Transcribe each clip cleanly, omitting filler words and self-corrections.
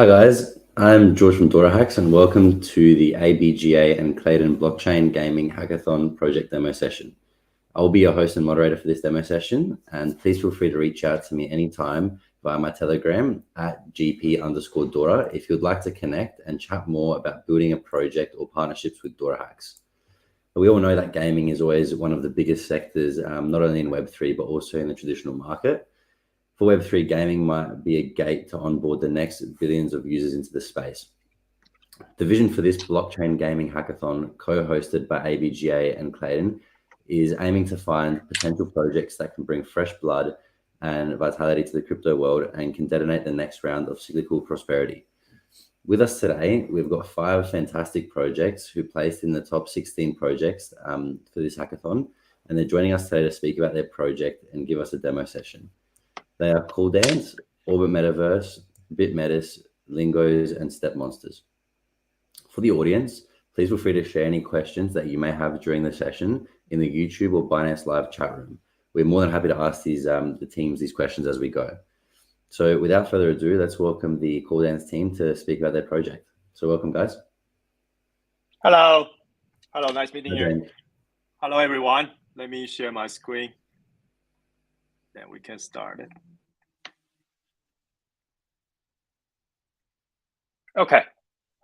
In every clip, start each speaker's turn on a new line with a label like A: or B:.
A: Hi guys, I'm George from DoraHacks and welcome to the ABGA and KLAYTN Blockchain Gaming Hackathon project demo session. I will be your host and moderator for this demo session, and please feel free to reach out to me anytime via my Telegram at GP_Dora if you'd like to connect and chat more about building a project or partnerships with DoraHacks. We all know that gaming is always one of the biggest sectors, not only in Web3, but also in the traditional market. For Web3, gaming might be a gate to onboard the next billions of users into the space. The vision for this blockchain gaming hackathon, co-hosted by ABGA and KLAYTN, is aiming to find potential projects that can bring fresh blood and vitality to the crypto world and can detonate the next round of cyclical prosperity. With us today, we've got 5 fantastic projects who placed in the top 16 projects for this hackathon, and they're joining us today to speak about their project and give us a demo session. They are CALDANCE, Orbit Metaverse, BitMetis, Lingose, and Step Monsters. For the audience, please feel free to share any questions that you may have during the session in the YouTube or Binance Live chat room. We're more than happy to ask the teams these questions as we go. So without further ado, let's welcome the CALDANCE team to speak about their project. So welcome, guys.
B: Hello. Hello, nice meeting you.
A: James.
B: Hello, everyone. Let me share my screen. Then we can start it. Okay,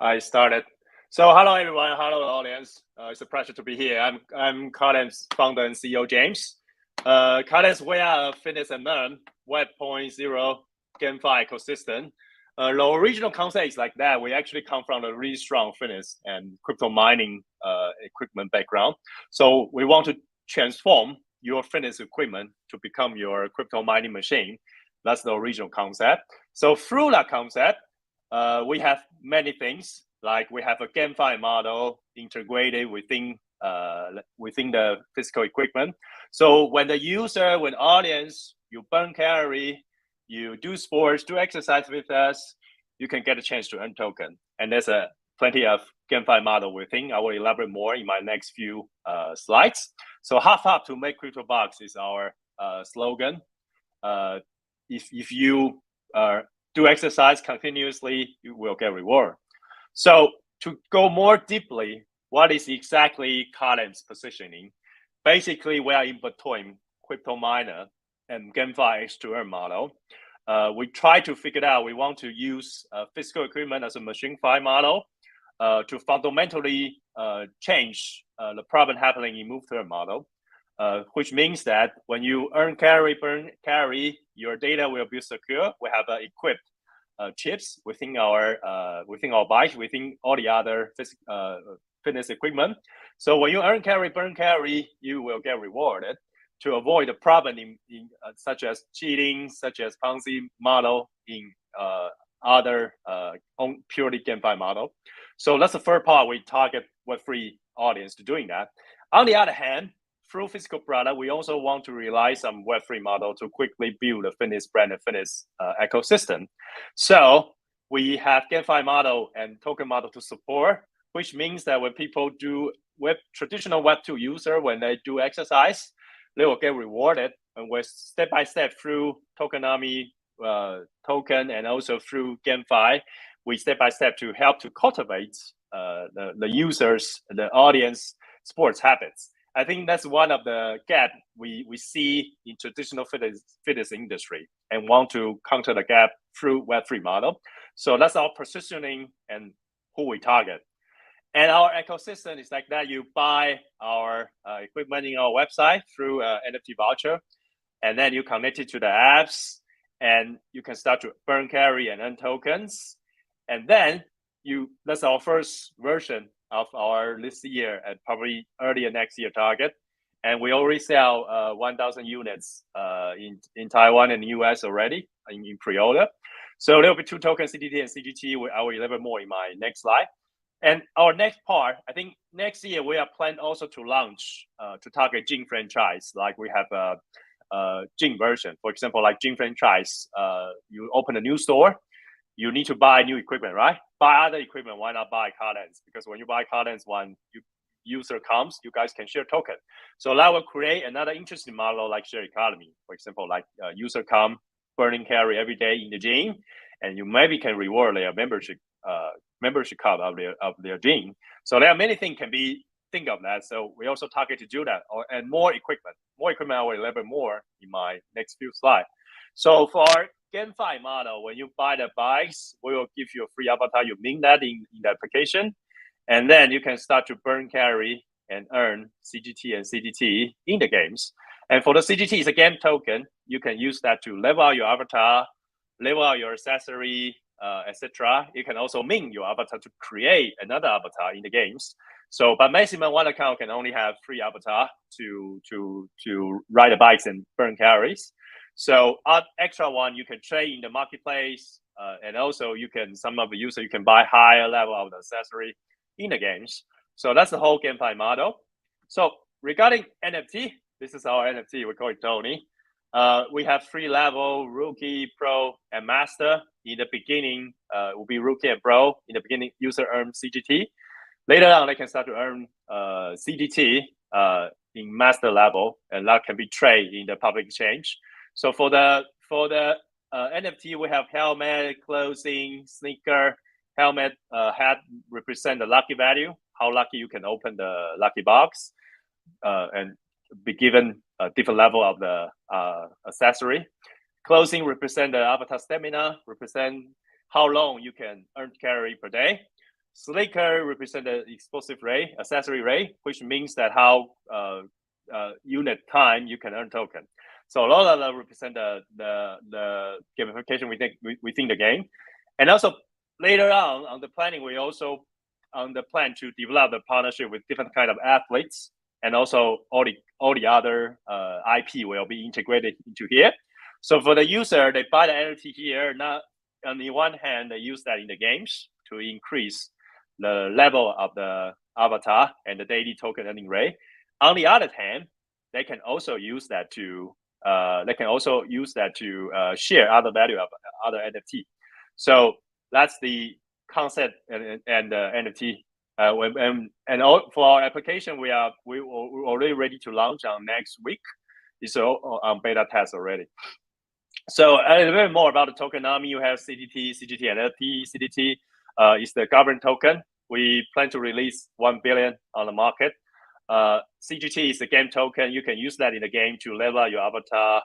B: I started. So hello, everyone. Hello, audience. It's a pleasure to be here. I'm CALDANCE founder and CEO, James. CALDANCE, we are a fitness and learn Web.0 GameFi ecosystem. The original concept is like that. We actually come from a really strong fitness and crypto mining equipment background. So we want to transform your fitness equipment to become your crypto mining machine. That's the original concept. So through that concept, we have many things. Like we have a GameFi model integrated within the physical equipment. So when the user, when audience, you burn calorie, you do sports, do exercise with us, you can get a chance to earn token. And there's plenty of GameFi model within. I will elaborate more in my next few slides. So half to make crypto bucks is our slogan. If you do exercise continuously, you will get reward. So to go more deeply, what is exactly CALDANCE positioning? Basically, we are in between crypto miner and GameFi X2R model. We try to figure out, we want to use physical equipment as a machine-fi model to fundamentally change the problem happening in move-to-earn model, which means that when you earn calorie, burn calorie, your data will be secure. We have equipped chips within our bike, within all the other fitness equipment. So when you earn calorie, burn calorie, you will get rewarded to avoid the problem in such as cheating, such as Ponzi model in other purely GameFi model. So that's the first part. We target Web3 audience to doing that. On the other hand, through physical product, we also want to rely some Web3 model to quickly build a fitness brand and fitness ecosystem. So we have GameFi model and token model to support, which means that when people do traditional Web2 user, when they do exercise, they will get rewarded. And we're step by step through tokenomics token and also through GameFi, we step by step to help to cultivate the users, the audience sports habits. I think that's one of the gap we see in traditional fitness industry and want to counter the gap through Web3 model. So that's our positioning and who we target. And our ecosystem is like that. You buy our equipment in our website through NFT voucher, and then you connect it to the apps, and you can start to burn calorie and earn tokens. And then that's our first version of our this year and probably earlier next year target. And we already sell 1,000 units in Taiwan and the US already in pre-order. So there will be 2 tokens, CDT and CGT. I will elaborate more in my next slide. And our next part, I think next year we are planning also to launch to target gym franchise. Like we have a gym version. For example, like gym franchise, you open a new store, you need to buy new equipment, right? Buy other equipment, why not buy CALDANCE? Because when you buy CALDANCE, when user comes, you guys can share token. So that will create another interesting model like share economy. For example, like user come, burning calorie every day in the gym, and you maybe can reward their membership card of their dream. So there are many things can be think of that. So we also target to do that, and more equipment. More equipment I will elaborate more in my next few slides. So for our GameFi model, when you buy the bikes, we will give you a free avatar. You mint that in the application, and then you can start to burn carry and earn CGT and CDT in the games. And for the CGT, it's a game token. You can use that to level out your avatar, level out your accessory, etc. You can also mint your avatar to create another avatar in the games. So, but maximum one account can only have 3 avatar to ride the bikes and burn carries. So, extra one you can trade in the marketplace, and also you can some of the user you can buy higher level of the accessory in the games. So that's the whole GameFi model. So regarding NFT, this is our NFT. We call it Tony. We have 3 levels: Rookie, Pro, and Master. In the beginning, will be Rookie and Pro. In the beginning, user earn CGT. Later on, they can start to earn CDT in Master level, and that can be traded in the public exchange. So for the NFT, we have helmet, clothing, sneaker. Helmet hat represent the lucky value, how lucky you can open the lucky box, and be given a different level of the accessory. Clothing represent the avatar stamina, represent how long you can earn carry per day. Sneaker represent the explosive rate, accessory rate, which means that how unit time you can earn token. So a lot of that represent the gamification within the game, and also. Later on the planning, we also on the plan to develop a partnership with different kind of athletes, and also all the other IP will be integrated into here. So for the user, they buy the NFT here. Not on the one hand, they use that in the games to increase the level of the avatar and the daily token earning rate. On the other hand, they can also use that to share other value of other NFT. So that's the concept and NFT. For our application, we're already ready to launch on next week. It's on beta test already. So a little bit more about the tokenomics. You have CDT, CGT, and LP. CDT is the government token. We plan to release 1 billion on the market. CGT is the game token. You can use that in the game to level out your avatar,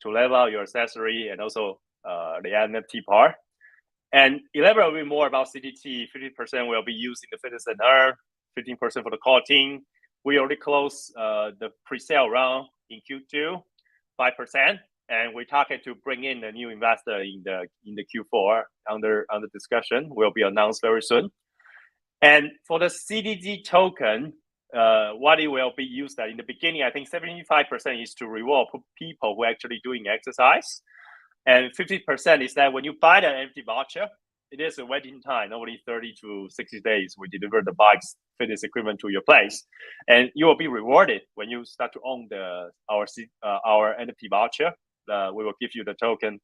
B: to level out your accessory, and also the NFT part. And elaborate a bit more about CDT. 50% will be used in the fitness and earn, 15% for the core team. We already closed the pre-sale round in Q2, 5%, and we target to bring in a new investor in the Q4 under discussion. Will be announced very soon. And for the CDT token, what it will be used at in the beginning, I think 75% is to reward people who are actually doing exercise. And 50% is that when you buy the NFT voucher, it is a waiting time, normally 30 to 60 days. We deliver the bikes, fitness equipment to your place, and you will be rewarded when you start to own our NFT voucher. We will give you the token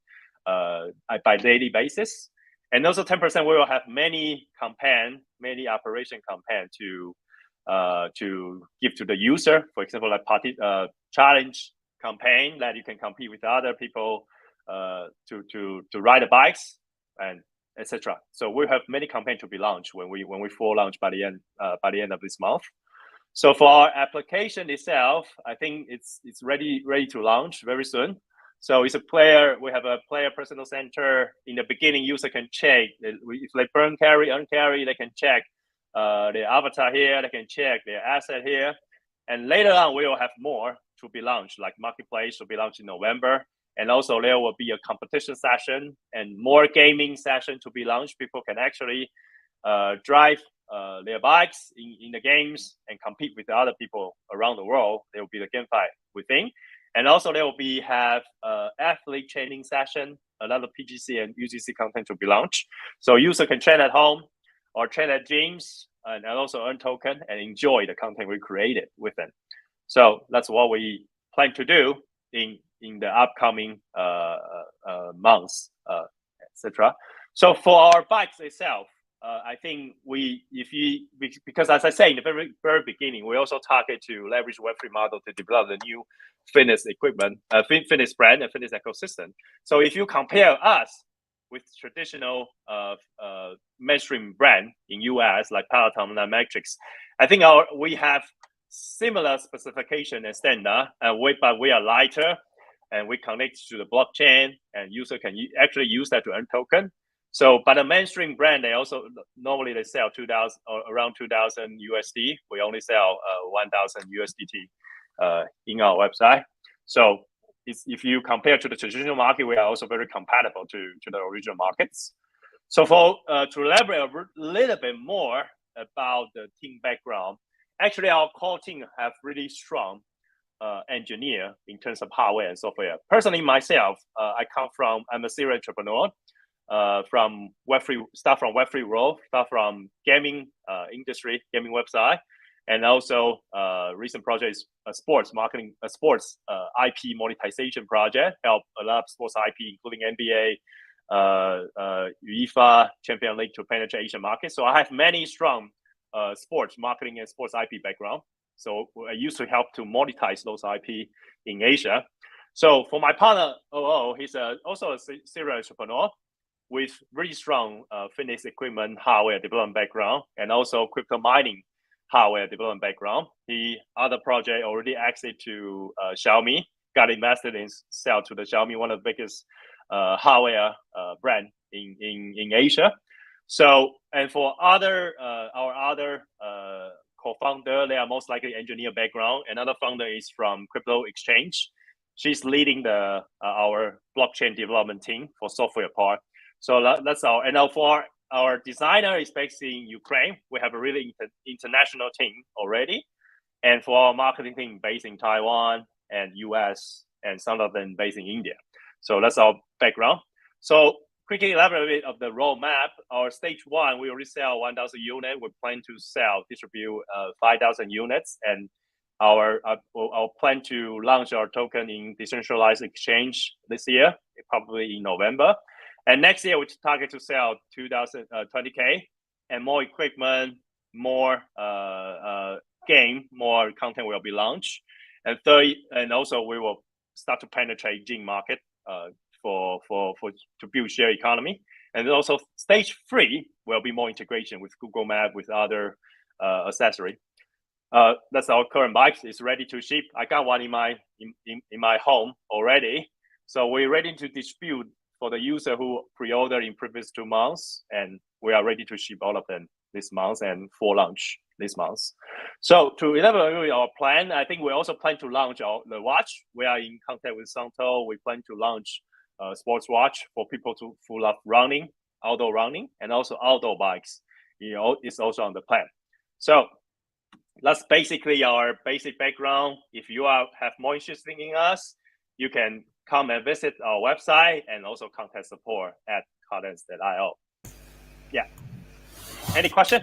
B: by daily basis, and also 10% we will have many operation campaign to give to the user. For example, like party challenge campaign that you can compete with other people. To ride the bikes and etc. So we have many campaigns to be launched when we full launch by the end of this month. So for our application itself, I think it's ready to launch very soon. So it's we have a player personal center. In the beginning, user can check if they burn carry, earn carry, they can check their avatar here, they can check their asset here, and later on we will have more to be launched, like marketplace will be launched in November. And also there will be a competition session and more gaming session to be launched. People can actually drive their bikes in the games and compete with the other people around the world. There will be the GameFi within. And also there will be athlete training session, a lot of PGC and UGC content to be launched. So user can train at home or train at gyms and also earn token and enjoy the content we created with them. So that's what we plan to do in the upcoming months, etc. So for our bikes itself, I think because as I say in the very, very beginning, we also target to leverage Web3 model to develop the new fitness equipment, fitness brand and fitness ecosystem. So if you compare us with traditional mainstream brand in US like Peloton and Matrix. I think we have similar specification and standard, but we are lighter, and we connect to the blockchain, and user can actually use that to earn token. So, but the mainstream brand, they also normally they sell 2,000 or around 2,000 USD. We only sell 1,000 USDT in our website. So, if you compare to the traditional market, we are also very compatible to the original markets. So, to elaborate a little bit more about the team background, actually our core team have really strong engineer in terms of hardware and software. Personally, myself, I'm a serial entrepreneur. From Web3, start from Web3 world, start from gaming industry, gaming website, and also recent project is a sports marketing, a sports IP monetization project. Help a lot of sports IP, including NBA, UEFA, Champions League to penetrate Asian market. So I have many strong sports marketing and sports IP background. So I used to help to monetize those IP in Asia. So for my partner, he's also a serial entrepreneur with really strong fitness equipment hardware development background, and also crypto mining hardware development background. He other project already exited to Xiaomi, got invested in sell to the Xiaomi, one of the biggest hardware brand in Asia. So, and for our other co-founder, they are most likely engineer background. Another founder is from crypto exchange. She's leading our blockchain development team for software part. So that's and now for our designer is based in Ukraine. We have a really international team already. And for our marketing team based in Taiwan and US, and some of them based in India. So that's our background. So quickly elaborate a bit of the roadmap. Our stage one, we already sell 1,000 units. We plan to distribute 5,000 units. And our plan to launch our token in decentralized exchange this year, probably in November. And next year, we target to sell 20K and more equipment, more game, more content will be launched. And also we will start to penetrate Jing market to build share economy. And then also stage 3 will be more integration with Google Map, with other accessory. That's our current bikes. It's ready to ship. I got one in my home already. So we're ready to distribute for the user who pre-ordered in previous 2 months, and we are ready to ship all of them this month and for launch this month. So to elaborate our plan, I think we also plan to launch the watch. We are in contact with Santo. We plan to launch a sports watch for people who love running, outdoor running, and also outdoor bikes. It's also on the plan. So that's basically our basic background. If you have more interest in us, you can come and visit our website and also contact support at CALDANCE.io. Yeah. Any question?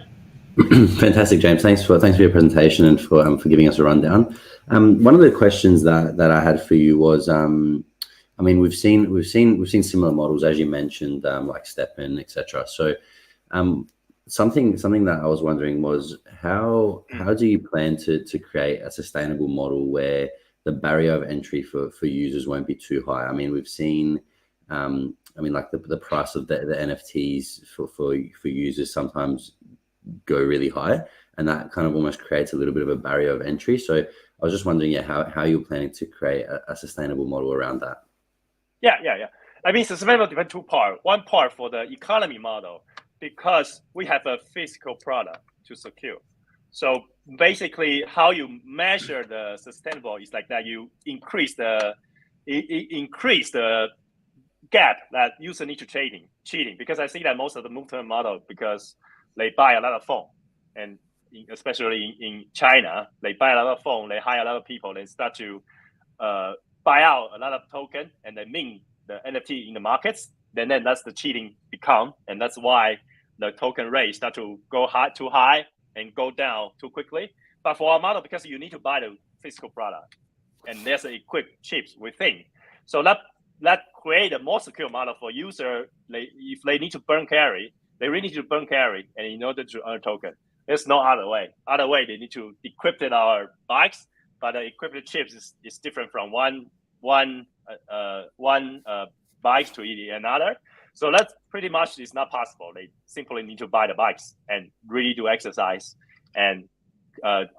A: Fantastic, James. Thanks for your presentation and for giving us a rundown. One of the questions that I had for you was, I mean, we've seen similar models as you mentioned, like Steppen, etc. So, something that I was wondering was how do you plan to create a sustainable model where the barrier of entry for users won't be too high? I mean, we've seen, like the price of the NFTs for users sometimes go really high, and that kind of almost creates a little bit of a barrier of entry. So I was just wondering, how you're planning to create a sustainable model around that. Yeah.
B: I mean, sustainable depends 2 parts. One part for the economy model, because we have a physical product to secure. So basically, how you measure the sustainable is like that. You increase the gap that user need to cheating. Because I see that most of the movement model, because they buy a lot of phone, and especially in China, they buy a lot of phone. They hire a lot of people. They start to buy out a lot of token, and they mint the NFT in the markets. Then that's the cheating become, and that's why the token rate start to go too high and go down too quickly. But for our model, because you need to buy the physical product, and there's equipped chips within, so that create a more secure model for user. If they need to burn carry, they really need to burn carry, and in order to earn token, there's no other way. Other way, they need to equip our bikes, but the equipped chips is different from one bike to another. So that's pretty much is not possible. They simply need to buy the bikes and really do exercise and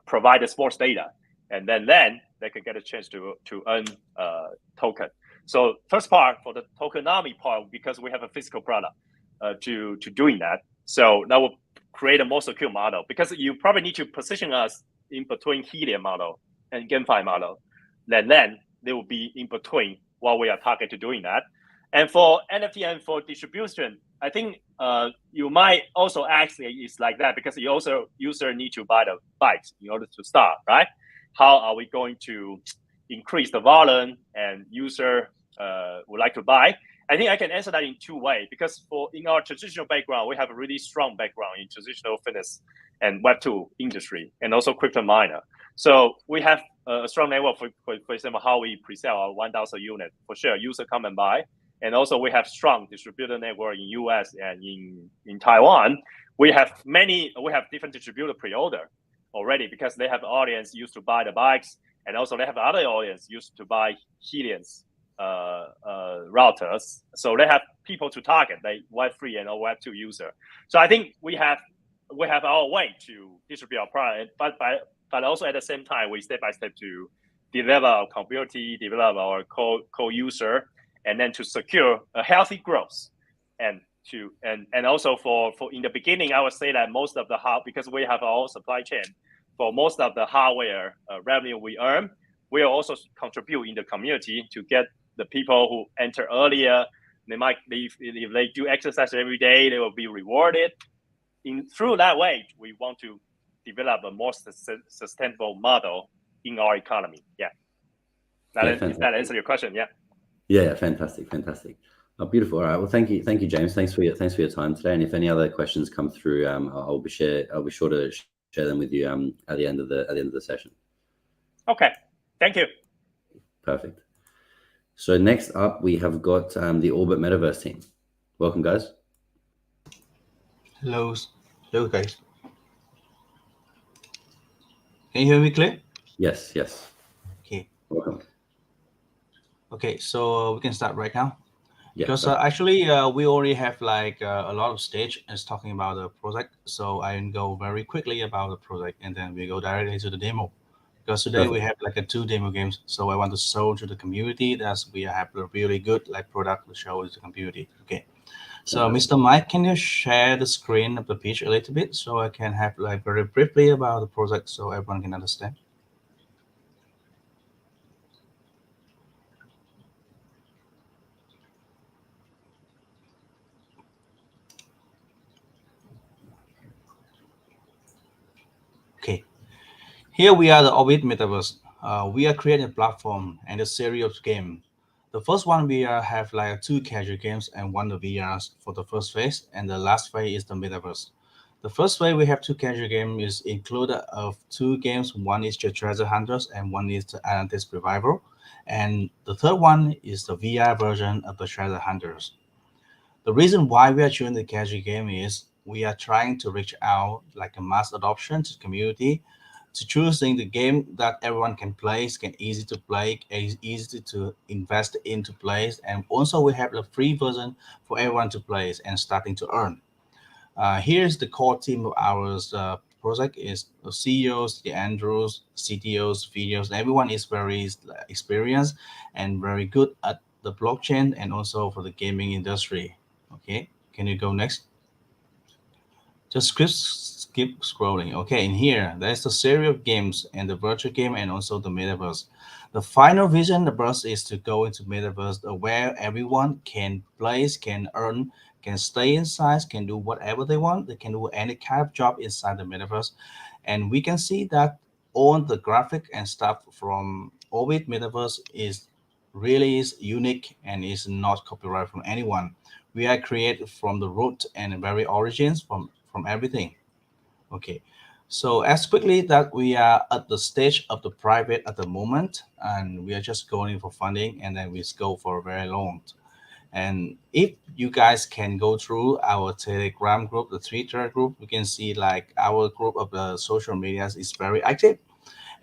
B: provide the sports data, and then they could get a chance to earn token. So first part for the tokenomics part, because we have a physical product to doing that. So that will create a more secure model, because you probably need to position us in between Helium model and GameFi model. Then they will be in between while we are targeted to doing that. And for NFT and for distribution, I think you might also ask it's like that, because you also user need to buy the bikes in order to start, right? How are we going to increase the volume and user would like to buy? I think I can answer that in two ways, because in our traditional background, we have a really strong background in traditional fitness and Web2 industry, and also crypto miner. So we have a strong network for example, how we pre-sell our 1,000 unit. For sure, user come and buy. And also we have strong distributor network in US and in Taiwan. We have different distributor pre-order already, because they have audience used to buy the bikes, and also they have other audience used to buy Helium's routers. So they have people to target, like Web3 and Web2 user. So I think we have our way to distribute our product, but also at the same time, we step by step to develop our community, develop our co-user, and then to secure a healthy growth. And also for in the beginning, I would say that most of the because we have our own supply chain, for most of the hardware revenue we earn, we will also contribute in the community to get the people who enter earlier. They might, if they do exercise every day, they will be rewarded. Through that way, we want to develop a more sustainable model in our economy. Yeah. If that answers your question, yeah.
A: Yeah, fantastic. Beautiful. All right. Well, thank you, James. Thanks for your time today. And if any other questions come through, I'll be sure to share them with you at the end of the session.
B: Okay. Thank you.
A: Perfect. So next up, we have got the Orbit Metaverse team. Welcome, guys.
C: Hello, guys. Can you hear me clear?
A: Yes.
C: Okay.
A: Welcome.
C: Okay, so we can start right now.
A: Yeah,
C: because actually we already have like a lot of stage as talking about the project. So I can go very quickly about the project, and then we go directly to the demo. Because today we have like 2 demo games, so I want to show to the community that we have a really good like product to show to the community. Okay, so Mr. Mike, can you share the screen of the pitch a little bit so I can have like very briefly about the project so everyone can understand? Okay, here we are the Orbit Metaverse. We are creating a platform and a series of games. The first one we have like 2 casual games and 1 VRs for the first phase, and the last phase is the Metaverse. The first phase we have 2 casual games is included of 2 games. One is the Treasure Hunters and one is the Atlantis Revival, and the third one is the VR version of the Treasure Hunters. The reason why we are choosing the casual game is we are trying to reach out like a mass adoption to the community, to choosing the game that everyone can play, can easy to play, easy to invest into plays, and also we have the free version for everyone to play and starting to earn. Here's the core team of our project is the CEOs, the Andrews, CTOs, videos. Everyone is very experienced and very good at the blockchain and also for the gaming industry. Okay, can you go next? Just skip scrolling. Okay, in here, there's the series of games and the virtual game and also the Metaverse. The final vision, the burst is to go into Metaverse where everyone can play, can earn, can stay inside, can do whatever they want. They can do any kind of job inside the Metaverse. And we can see that all the graphic and stuff from Orbit Metaverse is unique and is not copyrighted from anyone. We are created from the root and very origins from everything. Okay, so as quickly that we are at the stage of the private at the moment, and we are just going for funding, and then we go for very long. And if you guys can go through our Telegram group, the Twitter group, we can see like our group of the social medias is very active.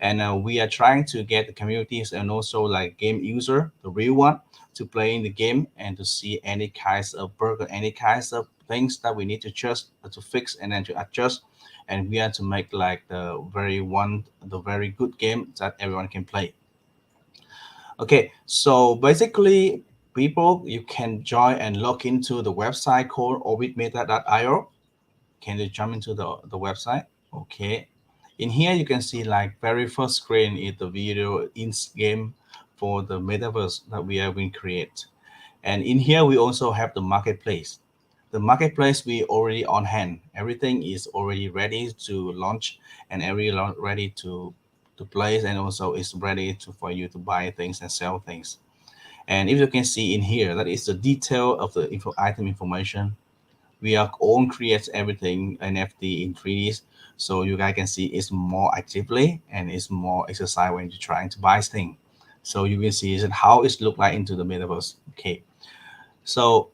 C: And we are trying to get the communities and also like game user, the real one, to play in the game and to see any kinds of bug, any kinds of things that we need to just to fix and then to adjust. And we are to make like the very good game that everyone can play. Okay, so basically, people, you can join and log into the website called orbitmeta.io. Can you jump into the website? Okay. In here, you can see like very first screen is the video in game for the metaverse that we have been create. And in here, we also have the marketplace. The marketplace we already on hand. Everything is already ready to launch and ready to place, and also is ready for you to buy things and sell things. And if you can see in here, that is the detail of the item information. We are all create everything NFT in 3D, so you guys can see it's more actively and it's more exercise when you're trying to buy things. So you will see how it look like into the metaverse. Okay, so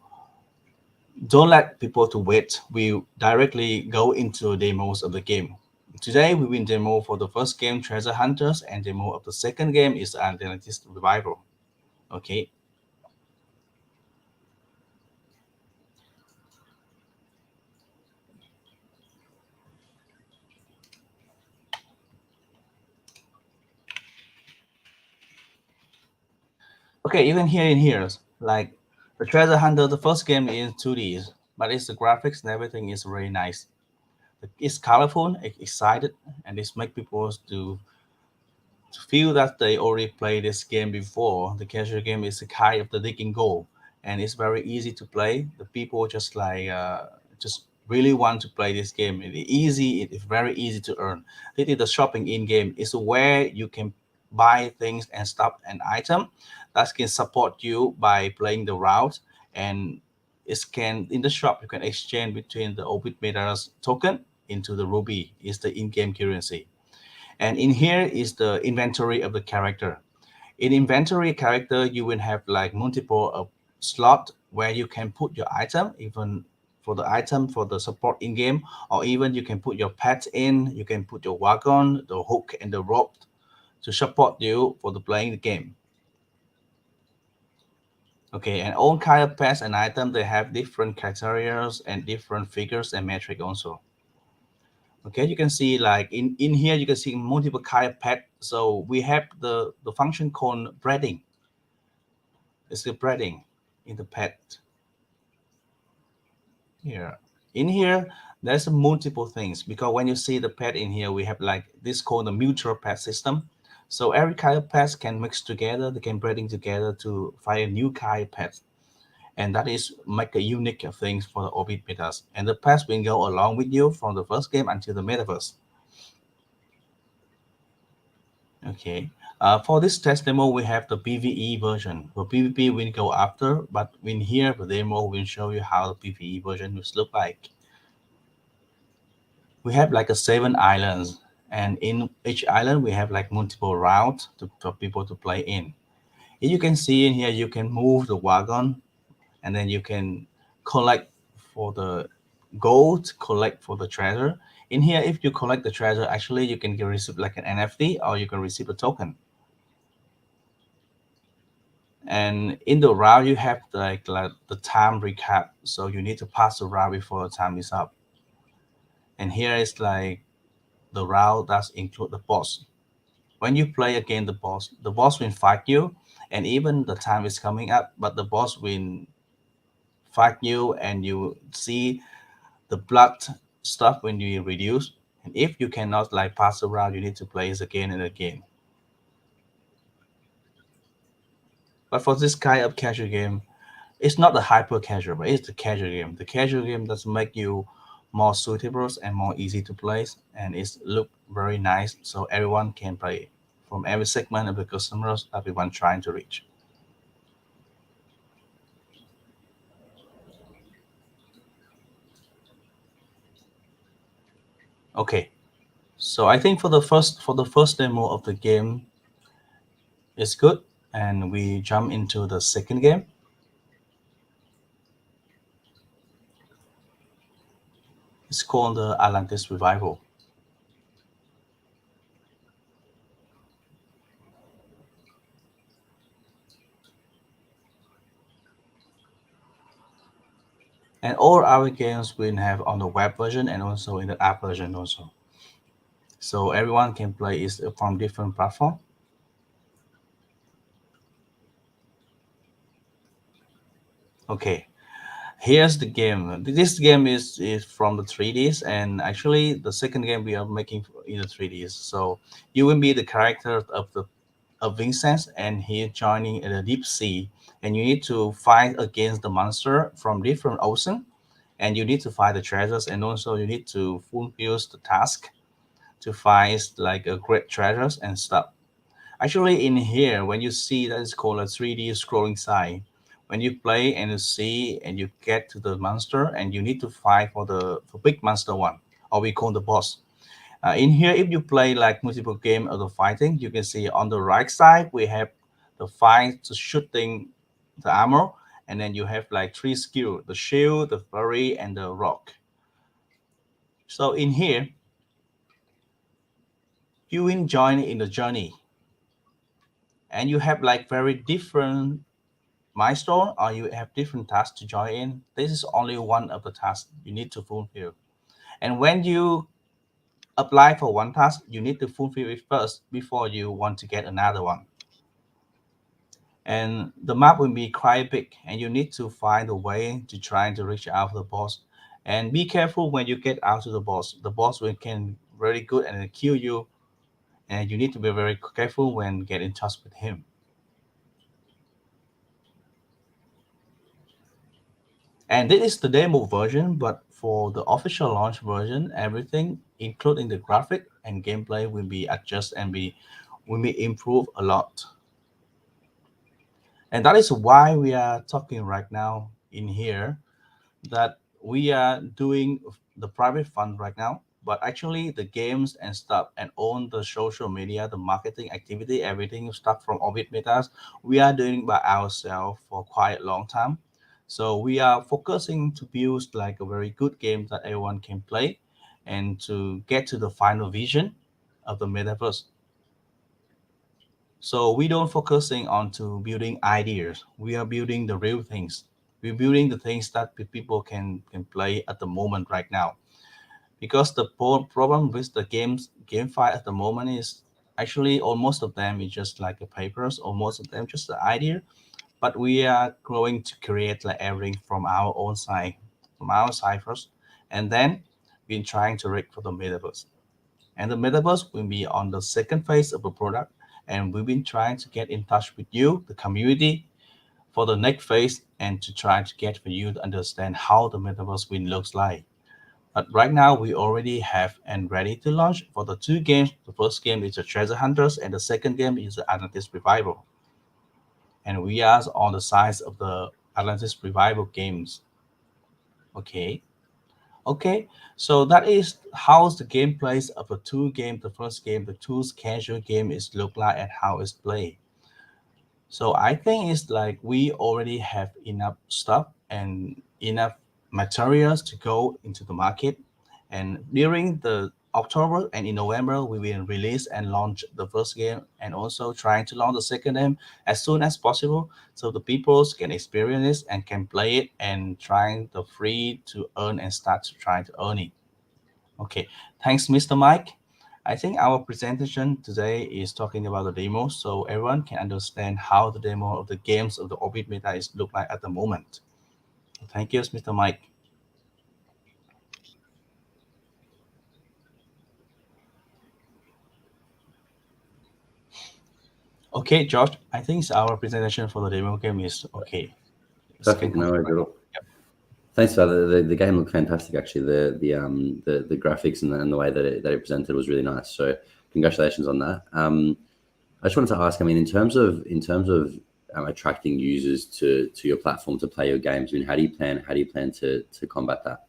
C: don't let people to wait. We directly go into demos of the game. Today we will demo for the first game, Treasure Hunters, and demo of the second game is Atlantis Revival. Okay. Okay, you can hear in here, like the Treasure Hunter, the first game is 2D, but it's the graphics and everything is really nice. It's colorful, excited, and this make people to feel that they already played this game before. The casual game is a kind of the digging goal, and it's very easy to play. The people just like just really want to play this game. It's very easy to earn. This is the shopping in game. It's where you can buy things and stuff and item that can support you by playing the route, and it can in the shop you can exchange between the Orbit Metas token into the Ruby is the in-game currency. And in here is the inventory of the character. In inventory character, you will have like multiple slot where you can put your item, even for the item for the support in game, or even you can put your pet in, you can put your wagon, the hook and the rope to support you for the playing the game. Okay, and all kind of pets and items, they have different criteria and different figures and metric also. Okay, you can see like in here you can see multiple kind of pet. So we have the function called breeding. It's the breeding in the pet here. In here there's multiple things, because when you see the pet in here, we have like this called the mutual pet system. So every kind of pets can mix together, they can breeding together to find a new kind of pet, and that is make a unique things for the Orbit Metas, and the pets will go along with you from the first game until the metaverse. Okay, for this test demo, we have the PvE version. For PvP, we'll go after, but in here, the demo will show you how the PvE version will look like. We have like 7 islands, and in each island, we have like multiple routes for people to play in. As you can see in here, you can move the wagon, and then you can collect for the gold, collect for the treasure. In here, if you collect the treasure, actually, you can receive like an NFT, or you can receive a token. And in the route, you have like the time recap. So you need to pass the route before the time is up. And here is like the route that include the boss. When you play against the boss will fight you, and even the time is coming up, but the boss will fight you, and you see the blood stuff when you reduce. And if you cannot like pass the route, you need to play it again and again. But for this kind of casual game, it's not the hyper casual, but it's the casual game. The casual game does make you more suitable and more easy to play, and it's look very nice, so everyone can play from every segment of the customers everyone trying to reach. Okay, so I think for the first demo of the game is good, and we jump into the second game. It's called the Atlantis Revival. And all our games will have on the web version and also in the app version also. So everyone can play it from different platform. Okay, here's the game. This game is from the 3Ds, and actually the second game we are making in the 3Ds. So you will be the character of Vincent, and he joining in the deep sea, and you need to fight against the monster from different ocean, and you need to find the treasures, and also you need to fulfill the task to find like a great treasures and stuff. Actually, in here, when you see that is called a 3D scrolling side, when you play and you see and you get to the monster and you need to fight for the big monster one, or we call the boss. In here, if you play like multiple game of the fighting, you can see on the right side we have the fight, the shooting, the armor, and then you have like three skill: the shield, the flurry, and the rock. So in here, you will join in the journey, and you have like very different milestone, or you have different tasks to join in. This is only one of the tasks you need to fulfill. And when you apply for one task, you need to fulfill it first before you want to get another one. And the map will be quite big, and you need to find a way to try to reach out to the boss. And be careful when you get out to the boss. The boss will can very good and kill you, and you need to be very careful when get in touch with him. And this is the demo version, but for the official launch version, everything, including the graphic and gameplay, will be adjusted and will be improved a lot. And that is why we are talking right now in here, that we are doing the private fund right now, but actually the games and stuff and all the social media, the marketing activity, everything stuff from BitMetis, we are doing by ourselves for quite a long time. So we are focusing to build like a very good game that everyone can play and to get to the final vision of the metaverse. So we don't focusing on to building ideas. We are building the real things. We're building the things that people can play at the moment right now. Because the problem with the GameFi at the moment is actually almost of them is just like a papers, or most of them just the idea. But we are going to create like everything from our own side, from our side first, and then we're trying to rig for the metaverse. And the metaverse will be on the second phase of the product. And we've been trying to get in touch with you, the community, for the next phase and to try to get for you to understand how the metaverse will looks like. But right now we already have and ready to launch for the two games. The first game is the Treasure Hunters and the second game is the Atlantis Revival. And we are on the size of the Atlantis Revival games. Okay. Okay, so that is how the gameplays of the two games. The first game, the two casual game, is look like and how it's played. So I think it's like we already have enough stuff and enough materials to go into the market. And during the October and in November, we will release and launch the first game, and also trying to launch the second game as soon as possible, so the people can experience it and can play it and trying the free to earn and start to try to earn it. Okay, thanks, Mr. Mike. I think our presentation today is talking about the demo, so everyone can understand how the demo of the games of the Orbit Meta is look like at the moment. Thank you, Mr. Mike. Okay, George, I think our presentation for the demo game is okay.
A: Perfect. No worries at all. Thanks for that. The game looked fantastic, actually. The graphics and the way that it presented was really nice. So congratulations on that. I just wanted to ask. I mean, in terms of attracting users to your platform to play your games, I mean, how do you plan to combat that?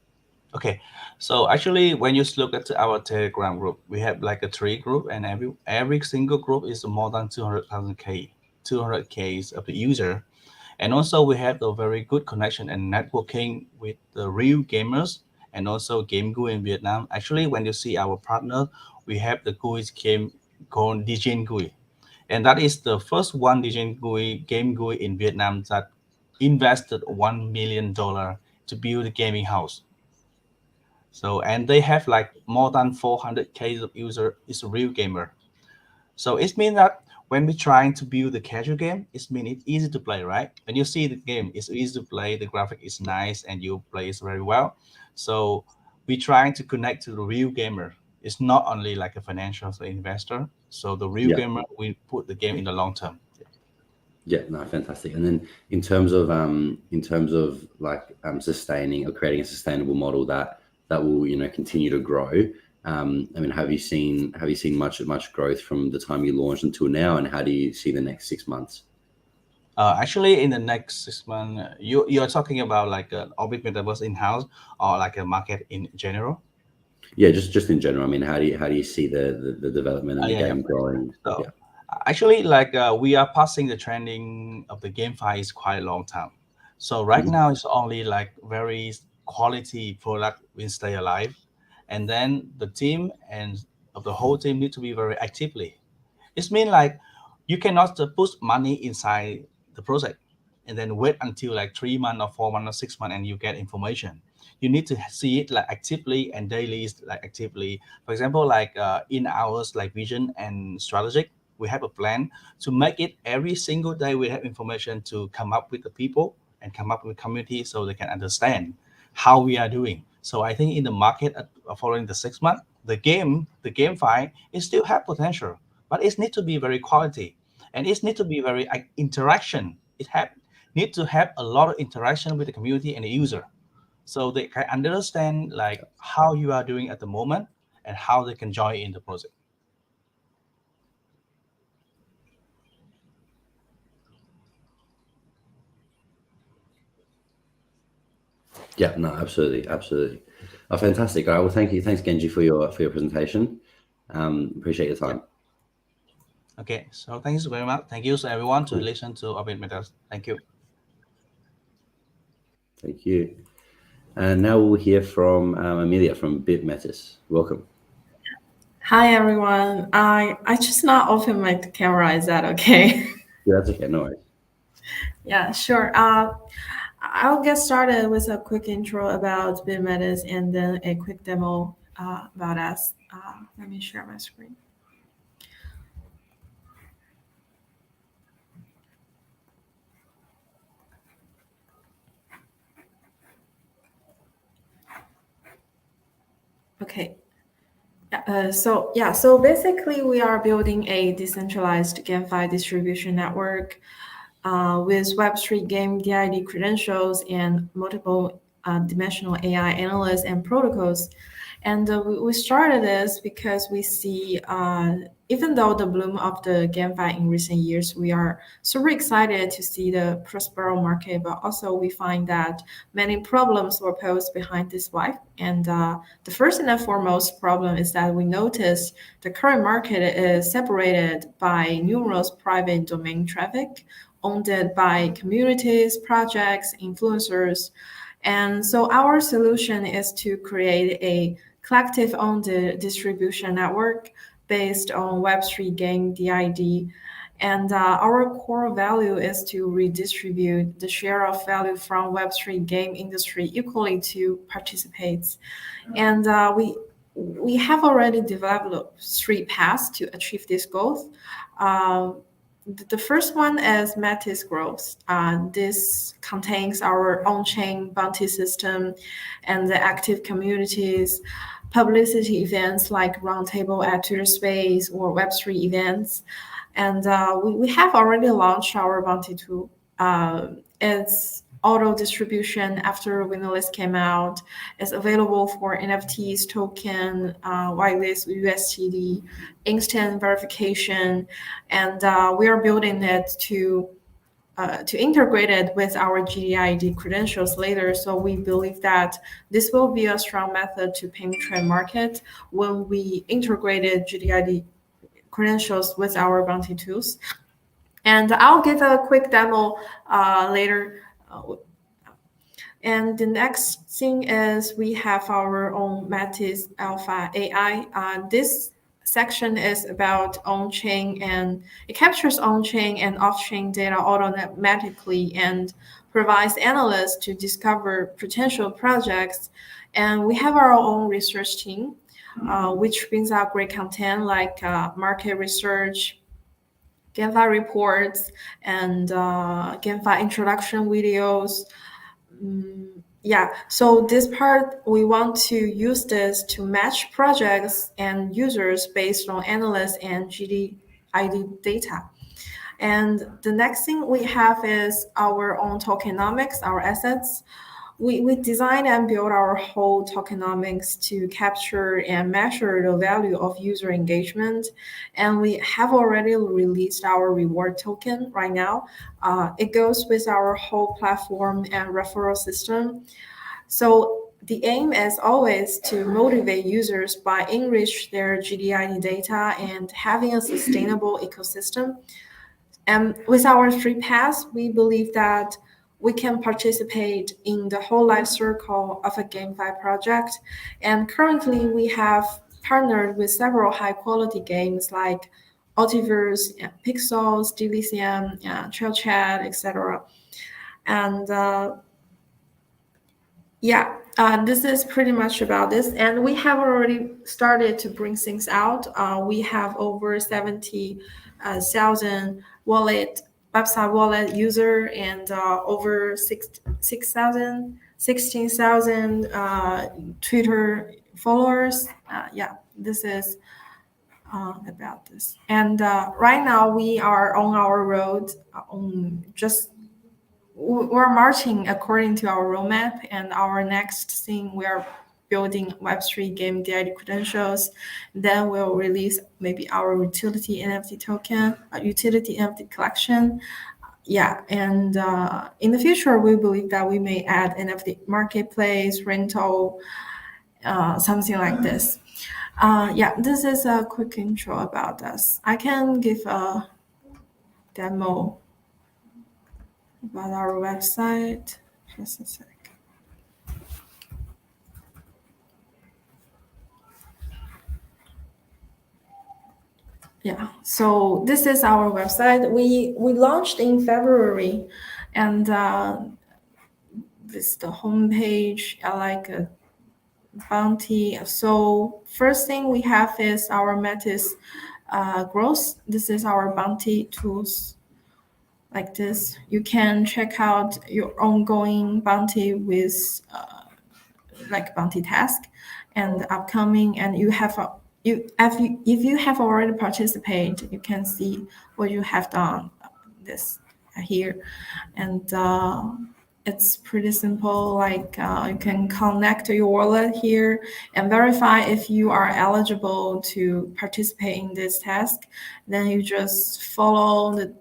C: Okay, so actually, when you look at our Telegram group, we have like a three group, and every single group is more than 200K of the user. And also we have a very good connection and networking with the real gamers and also Game GUI in Vietnam. Actually, when you see our partner, we have the GUI game called DJ GUI. And that is the first one DJ GUI, Game GUI in Vietnam that invested $1 million to build a gaming house. So, and they have like more than 400K of user is a real gamer. So it means that when we're trying to build the casual game, it means it's easy to play, right? When you see the game, it's easy to play, the graphic is nice, and you play it very well. So we're trying to connect to the real gamer. It's not only like a financial investor. So the real gamer, we put the game in the long term.
A: Yeah, no, fantastic. And then in terms of like sustaining or creating a sustainable model that will continue to grow. I mean, have you seen much growth from the time you launched until now, and how do you see the next 6 months?
C: Actually, in the next 6 months, you're talking about like Orbit Metaverse in-house or like a market in general?
A: Yeah, just in general. I mean, how do you see the development and the game growing?
C: So, actually, like we are passing the trending of the GameFi is quite a long time. So right now it's only like very quality product will stay alive, and then the team and of the whole team need to be very actively. It means like you cannot put money inside the project and then wait until like 3 months or 4 months or 6 months and you get information. You need to see it like actively and daily, like actively. For example, like in ours, like vision and strategic, we have a plan to make it every single day. We have information to come up with the people and come up with community so they can understand how we are doing. So I think in the market following the 6 months, the GameFi, it still have potential, but it needs to be very quality and it needs to be very interaction. It need to have a lot of interaction with the community and the user, so they can understand like how you are doing at the moment and how they can join in the project.
A: Yeah, no, absolutely. Oh, fantastic. All right, well, thank you. Thanks, Genji, for your presentation. Appreciate your time.
C: Okay, so thanks very much. Thank you, everyone, to listen to BitMetis. Thank you.
A: Thank you. And now we'll hear from Amelia from BitMetis. Welcome.
D: Hi, everyone. I just not open my camera. Is that okay?
A: Yeah, that's okay. No worries.
D: Yeah, sure. I'll get started with a quick intro about BitMetis and then a quick demo about us. Let me share my screen. Okay. So basically we are building a decentralized GameFi distribution network with Web3 game DID credentials and multiple dimensional AI analysts and protocols. And we started this because we see, even though the bloom of the GameFi in recent years, we are super excited to see the prosperous market, but also we find that many problems were posed behind this wave. And the first and foremost problem is that we noticed the current market is separated by numerous private domain traffic owned by communities, projects, influencers. And so our solution is to create a collective-owned distribution network based on Web3 game DID. And our core value is to redistribute the share of value from Web3 game industry equally to participants. And we have already developed 3 paths to achieve this goal. The first one is Metis growth. This contains our on-chain bounty system and the active communities, publicity events like Roundtable at Twitter Space or Web3 events. And we have already launched our bounty tool. It's auto distribution after Winnerlist came out. It's available for NFTs, token, whitelist, USDT, instant verification, and we are building it to integrate it with our GDID credentials later. So we believe that this will be a strong method to penetrate market when we integrated GDID credentials with our bounty tools. And I'll give a quick demo later. And the next thing is we have our own Metis Alpha AI. This section is about on-chain, and it captures on-chain and off-chain data automatically and provides analysts to discover potential projects. And we have our own research team, which brings out great content like market research, GameFi reports, and GameFi introduction videos. So this part, we want to use this to match projects and users based on analysts and GDID data. And the next thing we have is our own tokenomics, our assets. We design and build our whole tokenomics to capture and measure the value of user engagement. And we have already released our reward token right now. It goes with our whole platform and referral system. So the aim is always to motivate users by enrich their GDID data and having a sustainable ecosystem. And with our free pass, we believe that we can participate in the whole life cycle of a GameFi project. And currently, we have partnered with several high-quality games like Multiverse, Pixels, DVCM, Trail Chat, etc. And this is pretty much about this. And we have already started to bring things out. We have over 70,000 website wallet user and over 16,000 Twitter followers. This is about this. And right now we are on our road. We're marching according to our roadmap, and our next thing we are building Web3 game DID credentials. Then we'll release maybe our utility NFT token, utility NFT collection. And in the future, we believe that we may add NFT marketplace, rental, something like this. This is a quick intro about us. I can give a demo about our website. Just a sec. So this is our website. We launched in February, and this is the homepage. I like a bounty. So first thing we have is our Metis growth. This is our bounty tools. Like this, you can check out your ongoing bounty with like bounty task and upcoming, and if you have already participated, you can see what you have done this here. And it's pretty simple, like you can connect to your wallet here and verify if you are eligible to participate in this task. Then you just follow the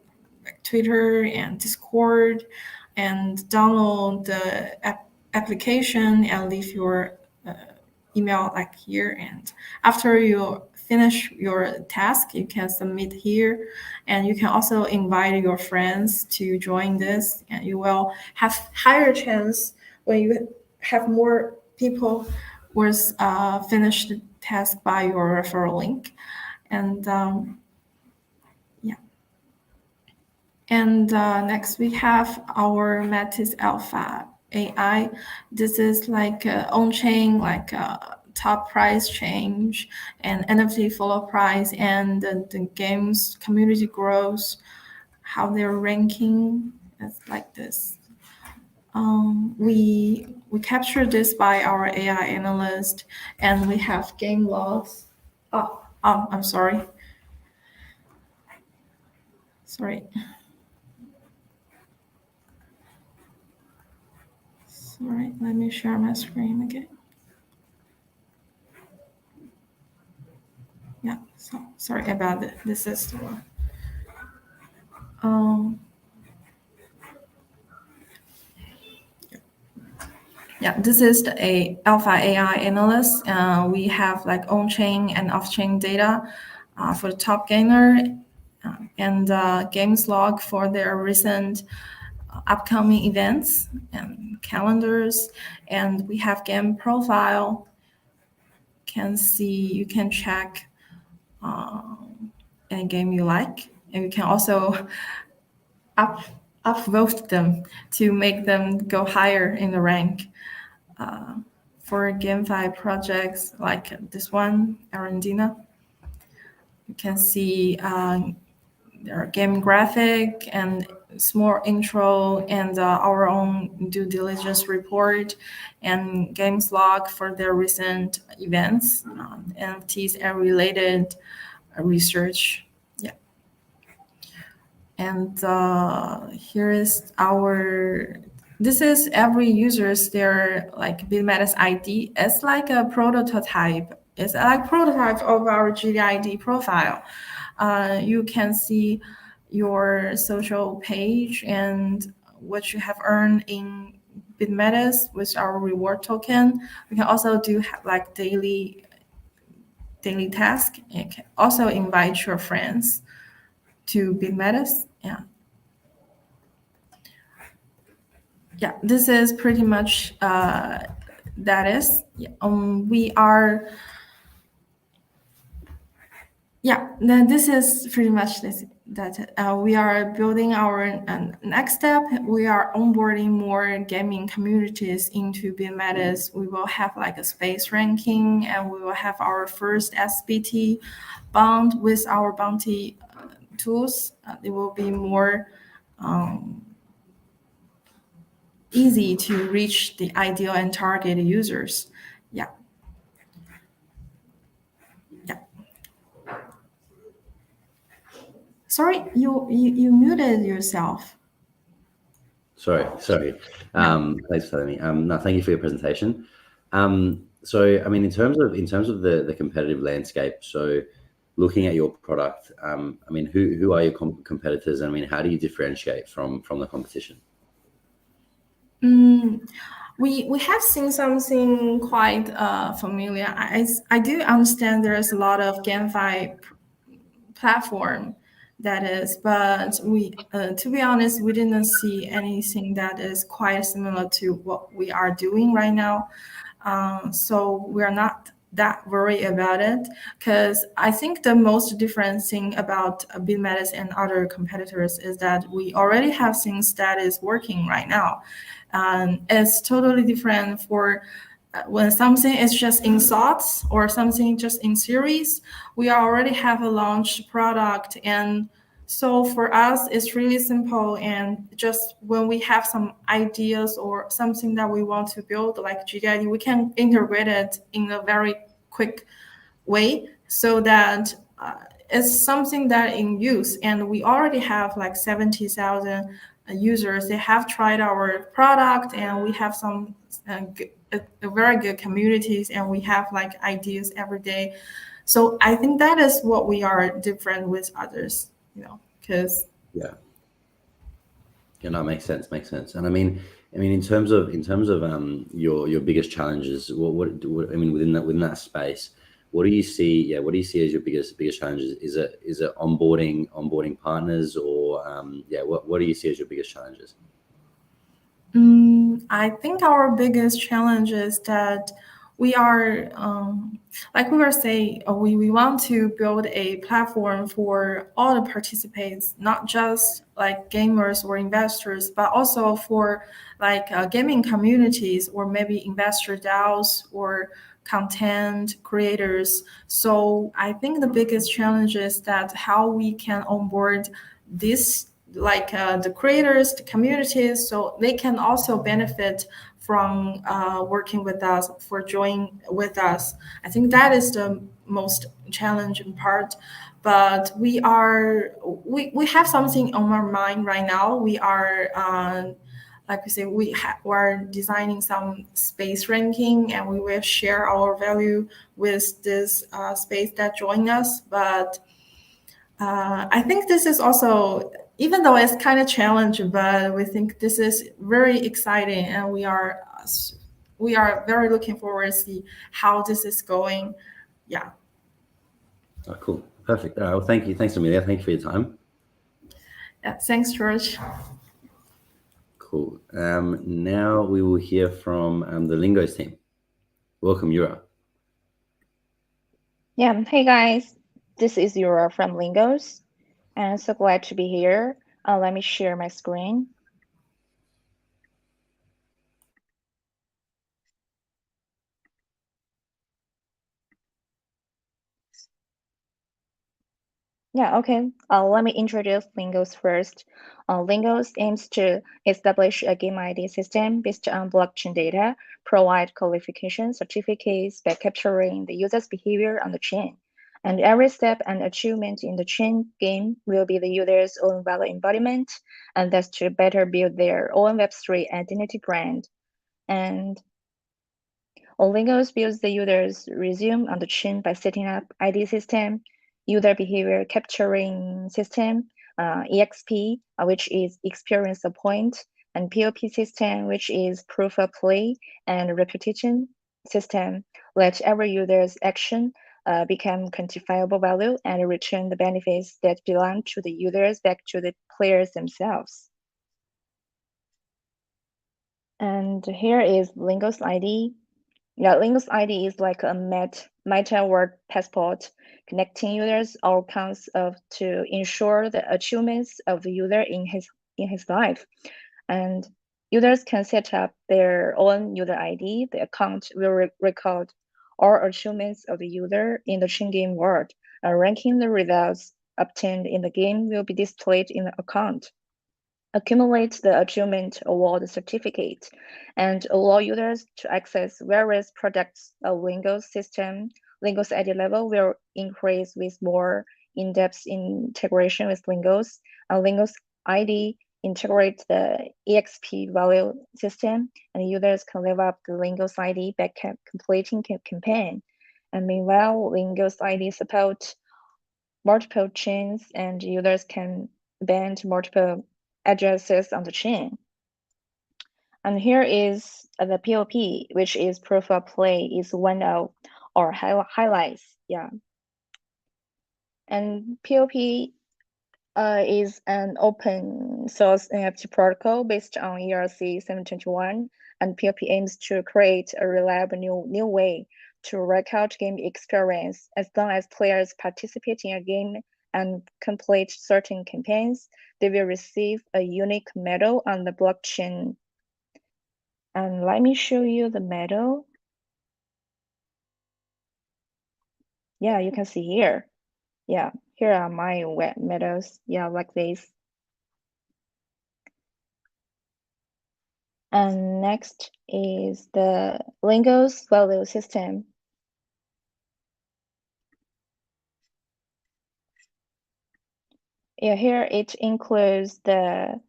D: Twitter and Discord and download the application and leave your email like here. And after you finish your task, you can submit here, and you can also invite your friends to join this, and you will have higher chance when you have more people who finish the task by your referral link. And next we have our Metis Alpha AI. This is like on-chain, like top price change and NFT follow price, and the game's community growth, how they're ranking. It's like this. We capture this by our AI analyst, and we have game logs. I'm sorry. Sorry, let me share my screen again. So sorry about it. This is the one. This is the Alpha AI analyst. We have like on-chain and off-chain data for the top gainer, and games log for their recent upcoming events and calendars. And we have game profile. You can check any game you like, and you can also upvote them to make them go higher in the rank. For GameFi projects like this one, Arendina, you can see their game graphic and small intro and our own due diligence report and games log for their recent events, NFTs and related research. Yeah. And here is this is every user's their like BitMetis ID. It's like a prototype. It's like prototype of our GDID profile. You can see your social page and what you have earned in BitMetis with our reward token. We can also do like daily task. You can also invite your friends to BitMetis. Yeah, this is pretty much that is. We are. Yeah, then this is pretty much this. That we are building our next step. We are onboarding more gaming communities into BitMetis. We will have like a space ranking, and we will have our first SBT bond with our bounty tools. It will be more easy to reach the ideal and target users. Yeah. Sorry, you muted yourself.
A: Sorry. Thanks for telling me. No, thank you for your presentation. So, I mean, in terms of the competitive landscape, so looking at your product, I mean, who are your competitors? I mean, how do you differentiate from the competition?
D: We have seen something quite familiar. I do understand there's a lot of GameFi platform that is, but we to be honest, we didn't see anything that is quite similar to what we are doing right now. So we're not that worried about it, because I think the most different thing about BitMetis and other competitors is that we already have things that is working right now. It's totally different for when something is just in thoughts or something just in series. We already have a launched product, and so for us it's really simple, and just when we have some ideas or something that we want to build like GDID, we can integrate it in a very quick way, so that it's something that in use, and we already have like 70,000 users. They have tried our product, and we have some very good communities, and we have like ideas every day. So I think that is what we are different with others, because
A: no, makes sense. And I mean, in terms of your biggest challenges, what I mean within that space, what do you see? What do you see as your biggest challenges? Is it onboarding partners, or what do you see as your biggest challenges?
D: I think our biggest challenge is that we are, like we were saying, we want to build a platform for all the participants, not just like gamers or investors, but also for like gaming communities, or maybe investor DAOs or content creators. So I think the biggest challenge is that how we can onboard this, like the creators, the communities, so they can also benefit from working with us, for joining with us. I think that is the most challenging part. But we have something on our mind right now. We are like we say, we are designing some space ranking, and we will share our value with this space that join us. But I think this is also, even though it's kind of challenging, but we think this is very exciting, and we are very looking forward to see how this is going. Yeah.
A: Oh, cool. Perfect. All right. Well, thank you. Thanks, Amelia. Thank you for your time.
D: Yeah. Thanks, George.
A: Cool. Now we will hear from the Lingose team. Welcome, Yura.
E: Yeah. Hey, guys. This is Yura from Lingose, and so glad to be here. Let me share my screen. Yeah, okay. Let me introduce Lingose first. Lingose aims to establish a game ID system based on blockchain data, provide qualification certificates by capturing the user's behavior on the chain. And every step and achievement in the chain game will be the user's own value embodiment, and that's to better build their own Web3 identity brand. And Lingos builds the user's resume on the chain by setting up ID system, user behavior capturing system, EXP, which is experience point, and POP system, which is proof of play, and reputation system. Let every user's action become quantifiable value and return the benefits that belong to the users back to the players themselves. And here is Lingos ID. Yeah, Lingos ID is like a meta word passport connecting users all accounts to ensure the achievements of the user in his life. And users can set up their own user ID. The account will record all achievements of the user in the chain game world. Ranking the results obtained in the game will be displayed in the account. Accumulate the achievement award certificate, and allow users to access various products of Lingos system. Lingos ID level will increase with more in-depth integration with Lingos. Lingos ID integrate the EXP value system, and users can level up the Lingos ID by completing campaign. And meanwhile, Lingos ID support multiple chains, and users can bend multiple addresses on the chain. And here is the POP, which is proof of play, is one of our highlights. Yeah. And POP is an open source NFT protocol based on ERC 721, and POP aims to create a reliable new way to record game experience. As long as players participate in a game and complete certain campaigns, they will receive a unique medal on the blockchain. And let me show you the medal. Yeah, you can see here. Yeah, here are my web medals. Yeah, like this. And next is the Lingos value system. Yeah, here it includes the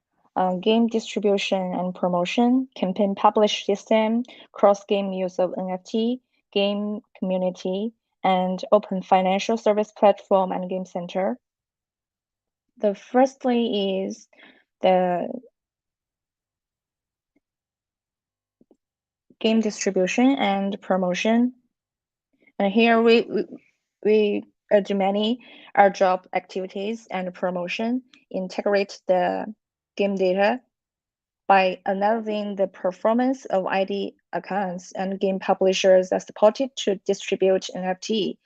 E: game distribution and promotion, campaign publish system, cross-game use of NFT, game community, and open financial service platform and game center. The firstly is the game distribution and promotion. And here we do many airdrop activities and promotion, integrate the game data by analyzing the performance of ID accounts, and game publishers are supported to distribute NFT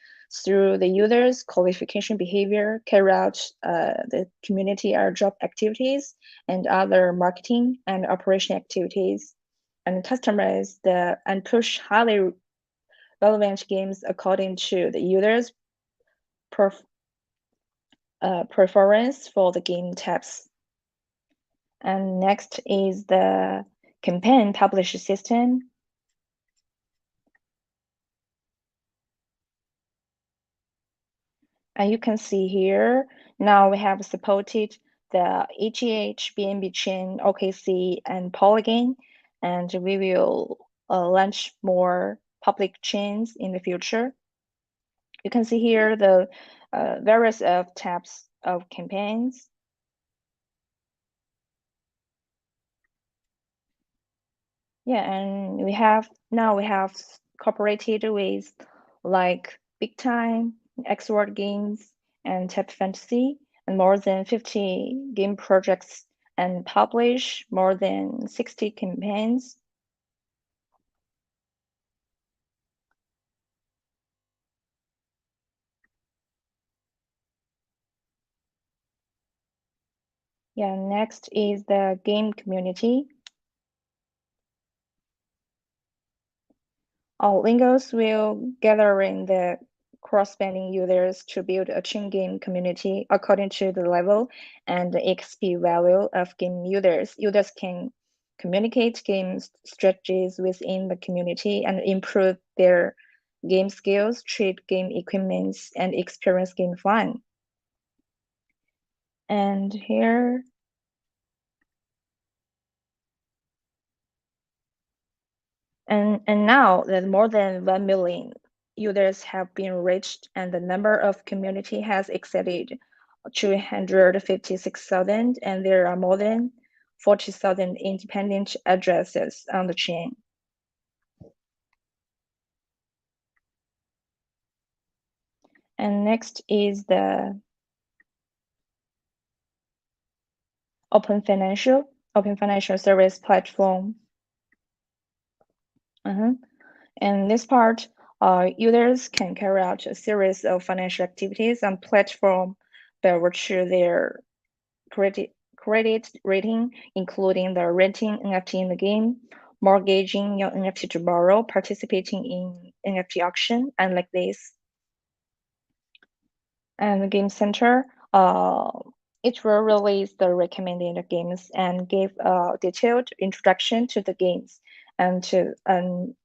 E: through the user's qualification behavior, carry out the community airdrop activities, and other marketing and operation activities, and customize and push highly relevant games according to the user's preference for the game types. And next is the campaign publish system. And you can see here, now we have supported the EGH, BNB chain, OKC, and Polygon, and we will launch more public chains in the future. You can see here the various types of campaigns. Yeah, and we have cooperated with like Big Time, X-Word Games, and Tap Fantasy, and more than 50 game projects, and publish more than 60 campaigns. Yeah, next is the game community. Lingos will gather in the cross-spanning users to build a chain game community according to the level and the XP value of game users. Users can communicate game strategies within the community and improve their game skills, trade game equipments, and experience game fun. And here, and now that more than 1 million users have been reached and the number of community has exceeded 256,000, and there are more than 40,000 independent addresses on the chain. And next is the open financial service platform. And this part, users can carry out a series of financial activities on platform by virtue of their credit rating, including the renting NFT in the game, mortgaging your NFT to borrow, participating in NFT auction, and like this. And the game center, it will release the recommended games and give a detailed introduction to the games and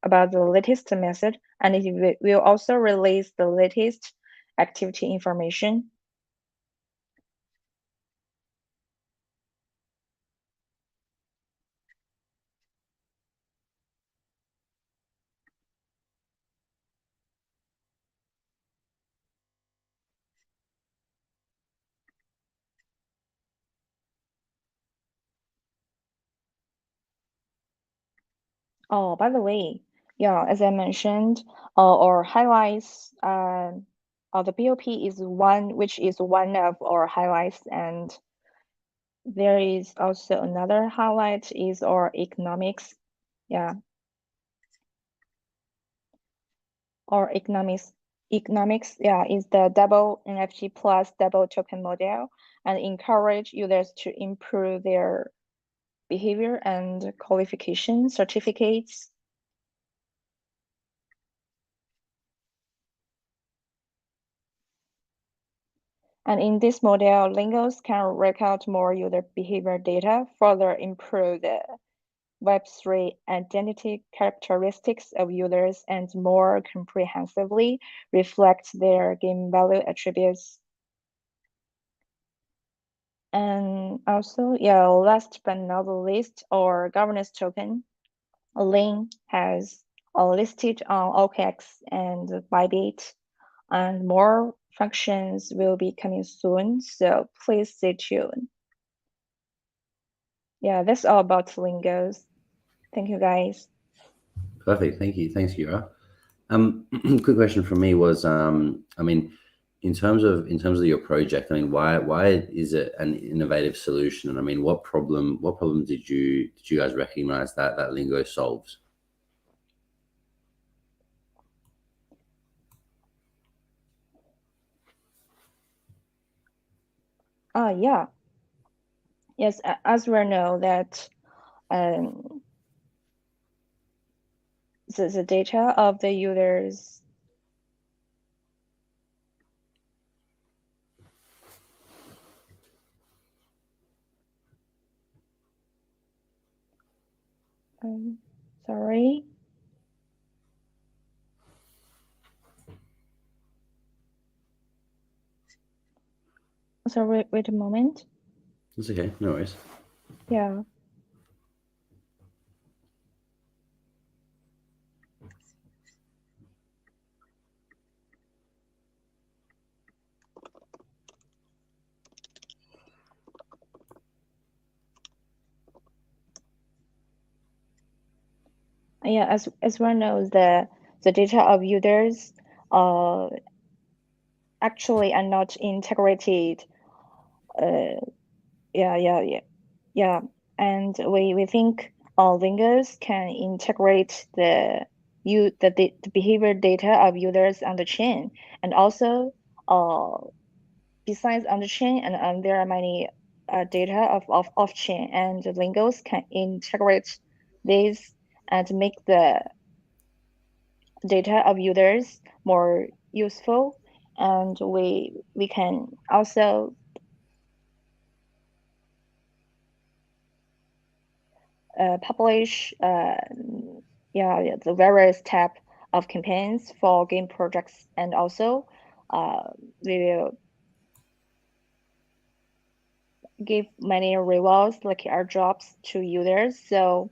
E: about the latest method, and it will also release the latest activity information. Oh, by the way, yeah, as I mentioned, our highlights, the BOP is one, which is one of our highlights, and there is also another highlight is our economics. Yeah. Our economics, yeah, is the double NFT plus double token model and encourage users to improve their behavior and qualification certificates. And in this model, Lingos can record more user behavior data, further improve the Web3 identity characteristics of users, and more comprehensively reflect their game value attributes. And also, yeah, last but not least, our governance token, Ling, has listed on OKX and Bybit, and more functions will be coming soon, so please stay tuned. Yeah, that's all about Lingos. Thank you, guys.
A: Perfect. Thank you. Thanks, Yura. Quick question from me was, I mean, in terms of your project, I mean, why is it an innovative solution? And I mean, what problem did you guys recognize that Lingo solves?
E: Yeah. Yes, as we know that the data of the users sorry. Sorry, wait a moment.
A: It's okay, no worries.
E: Yeah. Yeah, as one knows, the data of users actually are not integrated. Yeah. And we think Lingos can integrate the behavior data of users on the chain, and also besides on the chain, and there are many data of off-chain, and Lingose can integrate these and make the data of users more useful. And we can also publish the various type of campaigns for game projects, and also we will give many rewards like airdrops to users. So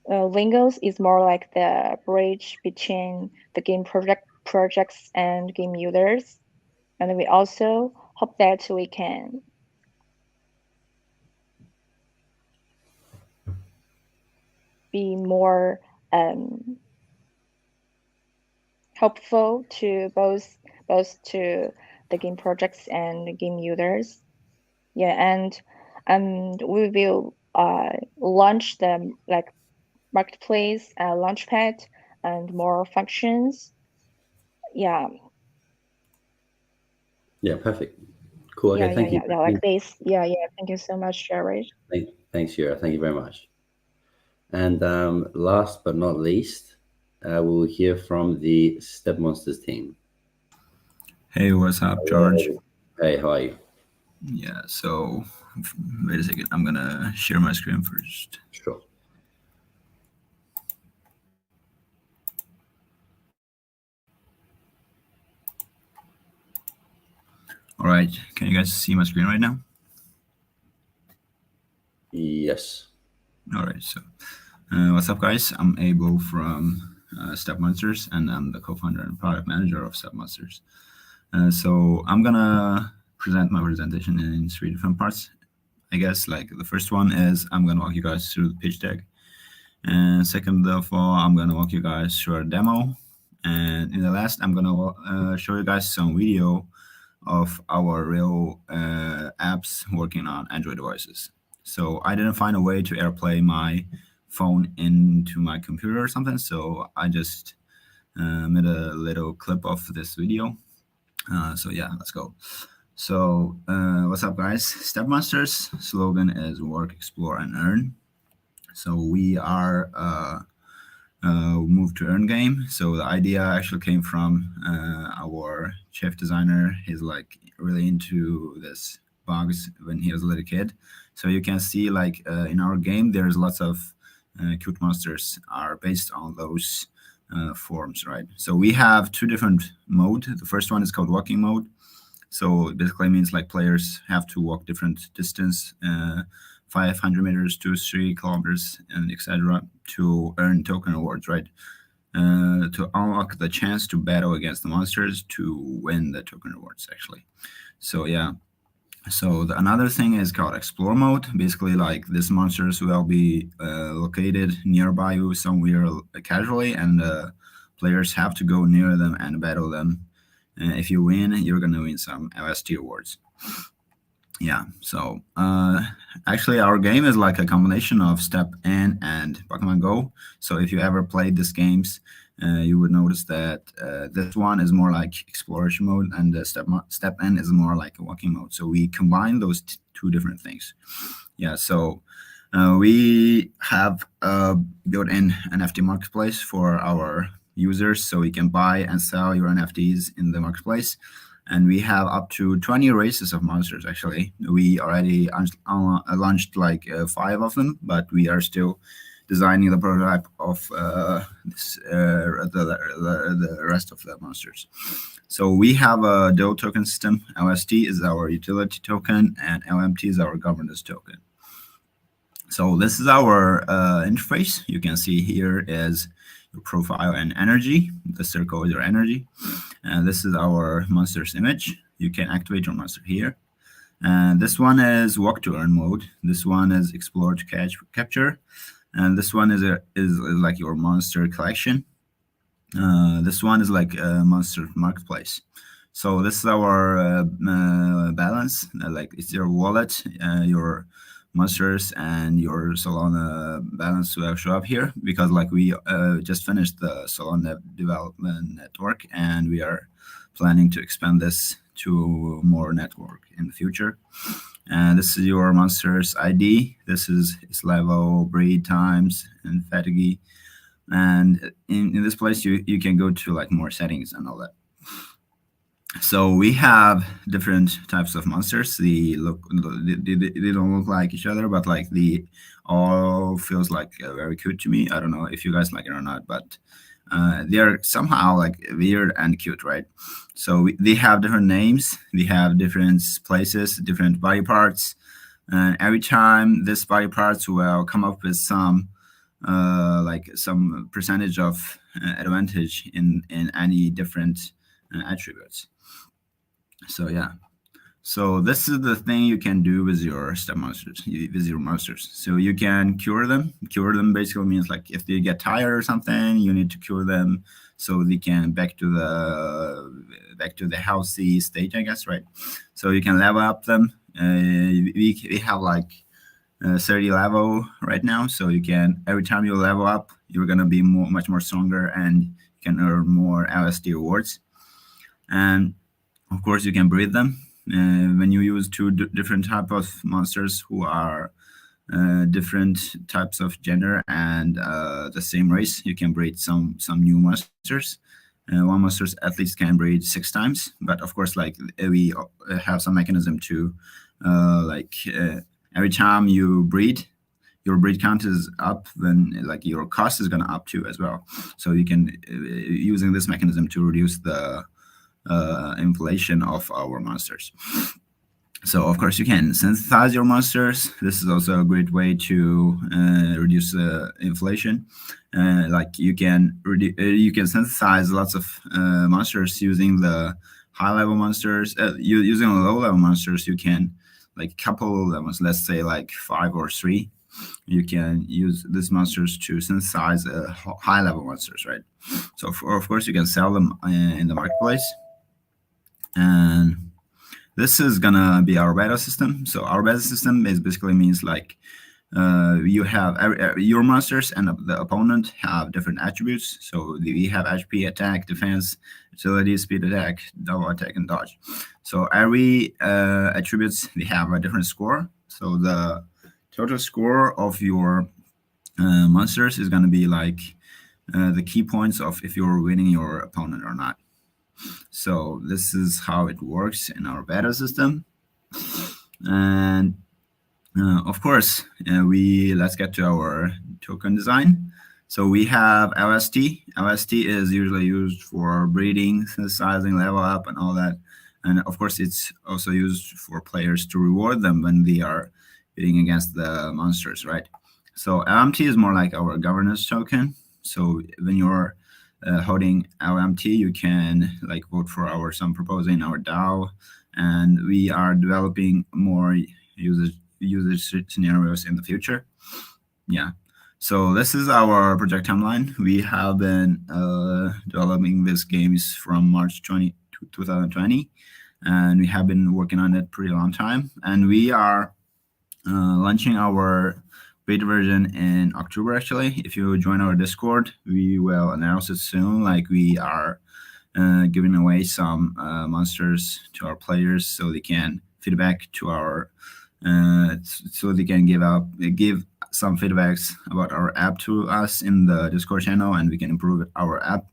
E: Lingose is more like the bridge between the game projects and game users, and we also hope that we can be more helpful to both to the game projects and game users. Yeah, and we will launch the marketplace, launchpad, and more functions. Yeah.
A: Yeah, perfect. Cool. Okay, thank you.
E: Yeah, like this. Yeah. Thank you so much, Jared.
A: Thanks, Yura. Thank you very much. And last but not least, we'll hear from the Step Monsters team.
F: Hey, what's up, George?
A: Hey, how are you?
F: Yeah, so wait a second. I'm gonna share my screen first.
A: Sure.
F: All right, can you guys see my screen right now?
A: Yes.
F: All right, so what's up, guys? I'm Abel from Step Monsters, and I'm the co-founder and product manager of Step Monsters. So I'm gonna present my presentation in 3 different parts. I guess like the first one is I'm gonna walk you guys through the pitch deck, and second of all, I'm gonna walk you guys through a demo, and in the last, I'm gonna show you guys some video of our real apps working on Android devices. So I didn't find a way to AirPlay my phone into my computer or something, so I just made a little clip of this video. So yeah, let's go. So what's up, guys? Step Monsters slogan is work, explore, and earn. So we are move to earn game. So the idea actually came from our chief designer. He's like really into this bugs when he was a little kid. So you can see like in our game, there's lots of cute monsters are based on those forms, right? So we have 2 different modes. The first one is called walking mode. So it basically means like players have to walk different distance, 500 meters to 3 kilometers, and etc. to earn token rewards, right? To unlock the chance to battle against the monsters to win the token rewards, actually. So yeah. So another thing is called explore mode. Basically, like these monsters will be located nearby you somewhere casually, and players have to go near them and battle them. If you win, you're gonna win some LST awards. Yeah. So actually, our game is like a combination of Step N and Pokemon Go. So if you ever played these games, you would notice that this one is more like exploration mode, and the Step N is more like a walking mode. So we combine those 2 different things. Yeah. So we have a built-in NFT marketplace for our users, so you can buy and sell your NFTs in the marketplace. And we have up to 20 races of monsters, actually. We already launched like 5 of them, but we are still designing the prototype of the rest of the monsters. So we have a dual token system. LST is our utility token, and LMT is our governance token. So this is our interface. You can see here is your profile and energy. The circle is your energy. And this is our monster's image. You can activate your monster here. And this one is walk to earn mode. This one is explore to capture. And this one is like your monster collection. This one is like a monster marketplace. So this is our balance. Like it's your wallet, your monsters, and your Solana balance will show up here, because like we just finished the Solana development network, and we are planning to expand this to more network in the future. And this is your monster's ID. This is its level, breed, times, and fatigue. And in this place, you can go to like more settings and all that. So we have different types of monsters. They don't look like each other, but like they all feels like very cute to me. I don't know if you guys like it or not, but they are somehow like weird and cute, right? So they have different names. They have different places, different body parts, and every time this body parts will come up with some like some percentage of advantage in any different attributes. So yeah, so this is the thing you can do with your step monsters, with your monsters. So you can cure them. Cure them basically means like if they get tired or something, you need to cure them so they can back to the healthy state, I guess, right? So you can level up them. We have like 30 level right now, so you can every time you level up, you're gonna be much more stronger, and you can earn more LSD rewards. And of course, you can breed them. When you use two different type of monsters who are different types of gender and the same race, you can breed some new monsters. One monster at least can breed 6 times, but of course, like we have some mechanism to every time you breed, your breed count is up, then like your cost is gonna up too as well. So you can using this mechanism to reduce the inflation of our monsters. So of course you can synthesize your monsters. This is also a great way to reduce inflation. Like you can synthesize lots of monsters using the high level monsters. Using low level monsters, you can like couple them. Let's say like 5 or 3. You can use these monsters to synthesize high level monsters, right? So of course you can sell them in the marketplace. And this is gonna be our beta system. So our beta system is basically means like you have your monsters and the opponent have different attributes. So we have HP, attack, defense, agility, speed, attack, double attack, and dodge. So every attributes, they have a different score. So the total score of your monsters is gonna be like the key points of if you're winning your opponent or not. So this is how it works in our beta system. And of course, let's get to our token design. So we have LST. LST is usually used for breeding, synthesizing, level up, and all that. And of course, it's also used for players to reward them when they are bidding against the monsters, right? So LMT is more like our governance token. So when you're holding LMT, you can like vote for some proposal in our DAO, and we are developing more user scenarios in the future. Yeah. So this is our project timeline. We have been developing these games from March 2020, and we have been working on it pretty long time. And we are launching our beta version in October, actually. If you join our Discord, we will announce it soon. Like we are giving away some monsters to our players so they can feedback to our so they can give some feedbacks about our app to us in the Discord channel, and we can improve our app.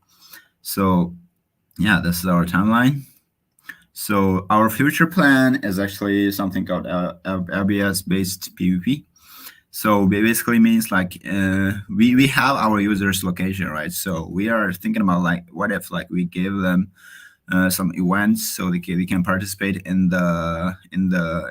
F: So yeah, this is our timeline. So our future plan is actually something called LBS-based PvP. So basically means like we have our users' location, right? So we are thinking about like what if like we give them some events so they can participate in the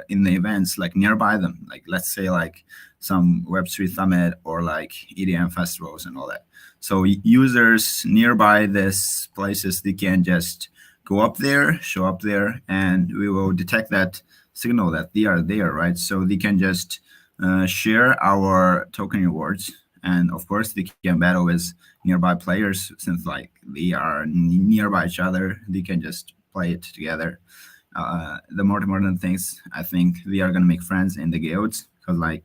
F: events like nearby them, like let's say like some Web3 Summit or like EDM festivals and all that. So users nearby these places, they can just go up there, show up there, and we will detect that signal that they are there, right? So they can just share our token rewards, and of course they can battle with nearby players. Since like they are nearby each other, they can just play it together. The more important things, I think they are gonna make friends in the guilds, because like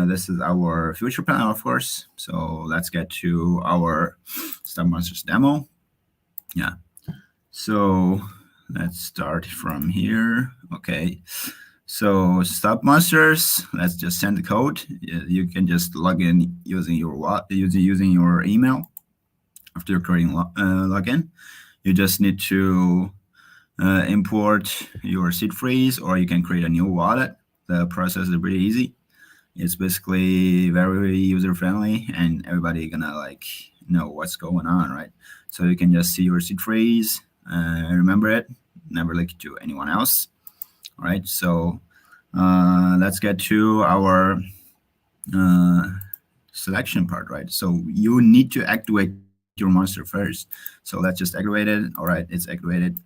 F: this is our future plan, of course. So let's get to our Step Monsters demo. Yeah, so let's start from here. Okay. So stop monsters. Let's just send the code. You can just log in using your email. After you're creating login, you just need to import your seed phrase, or you can create a new wallet. The process is pretty easy. It's basically very user friendly, and everybody gonna like know what's going on, right? So you can just see your seed phrase, remember it, never leak it to anyone else. All right, so let's get to our selection part, right? So you need to activate your monster first. So let's just activate it. All right, it's activated.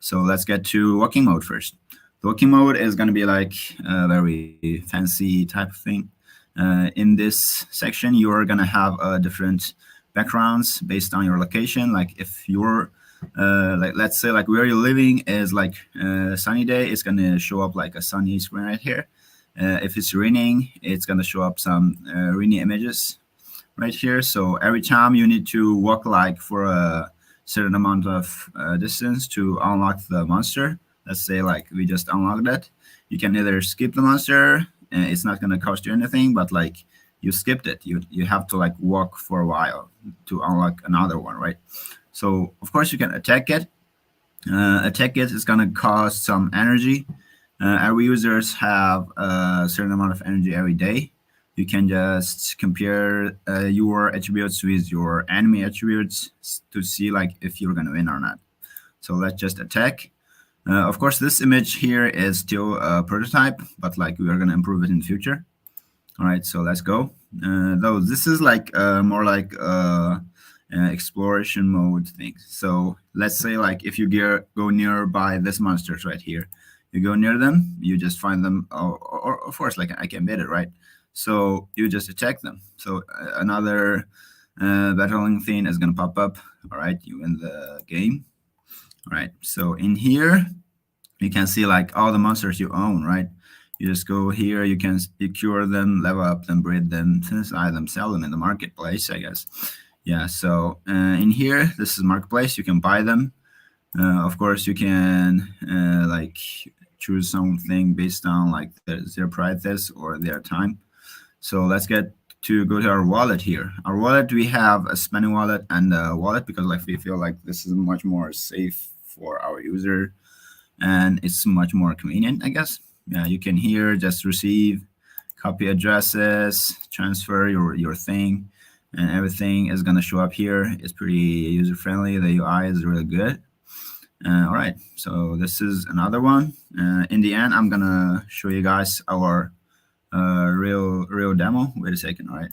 F: So let's get to walking mode first. The walking mode is going to be like a very fancy type of thing. In this section, you're going to have different backgrounds based on your location. Like if you're like, let's say like where you're living is like a sunny day, it's going to show up like a sunny screen right here. If it's raining, it's going to show up some rainy images right here. So every time you need to walk like for a certain amount of distance to unlock the monster. Let's say like we just unlocked it. You can either skip the monster, and it's not going to cost you anything, but like you skipped it. You have to like walk for a while to unlock another one, right? So of course you can attack it. Attack it is going to cost some energy. Every users have a certain amount of energy every day. You can just compare your attributes with your enemy attributes to see like if you're going to win or not. So let's just attack. Of course, this image here is still a prototype, but like we are going to improve it in the future. All right, so let's go. Though this is like more like exploration mode thing. So let's say like if you go nearby this monsters right here, you go near them, you just find them, or of course like I can bet it, right? So you just attack them. So another battling thing is going to pop up. All right, you win the game. All right, so in here, you can see like all the monsters you own, right? You just go here, you can cure them, level up them, breed them, synthesize them, sell them in the marketplace, I guess. Yeah, so in here, this is marketplace, you can buy them. Of course, you can like choose something based on like their prices or their time. So let's go to our wallet here. Our wallet, we have a spending wallet and a wallet because like we feel like this is much more safe for our user and it's much more convenient, I guess. Yeah, you can here just receive, copy addresses, transfer your thing, and everything is gonna show up here. It's pretty user friendly. The UI is really good. All right, so this is another one. In the end, I'm gonna show you guys our real demo. Wait a second, all right.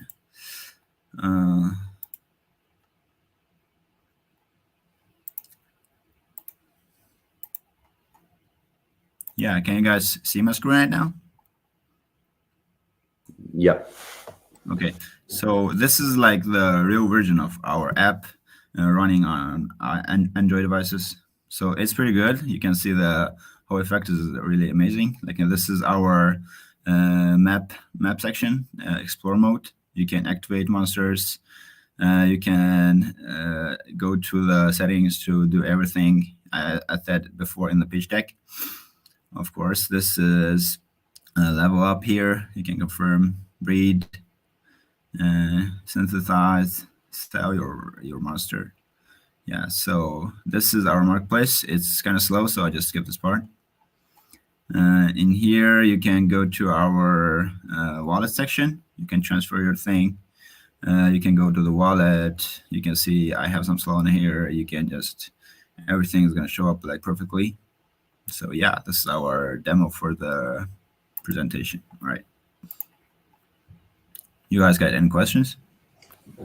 F: Yeah, can you guys see my screen right now?
A: Yep.
F: Okay, so this is like the real version of our app running on Android devices. So it's pretty good. You can see the whole effect is really amazing. Like this is our map section, explore mode. You can activate monsters. You can go to the settings to do everything I said before in the pitch deck. Of course, this is level up here. You can confirm, breed, synthesize, sell your monster. Yeah, so this is our marketplace. It's kind of slow, so I just skipped this part. In here, you can go to our wallet section. You can transfer your thing. You can go to the wallet. You can see I have some slow in here. You can just, everything is going to show up like perfectly. So yeah, this is our demo for the presentation. All right. You guys got any questions?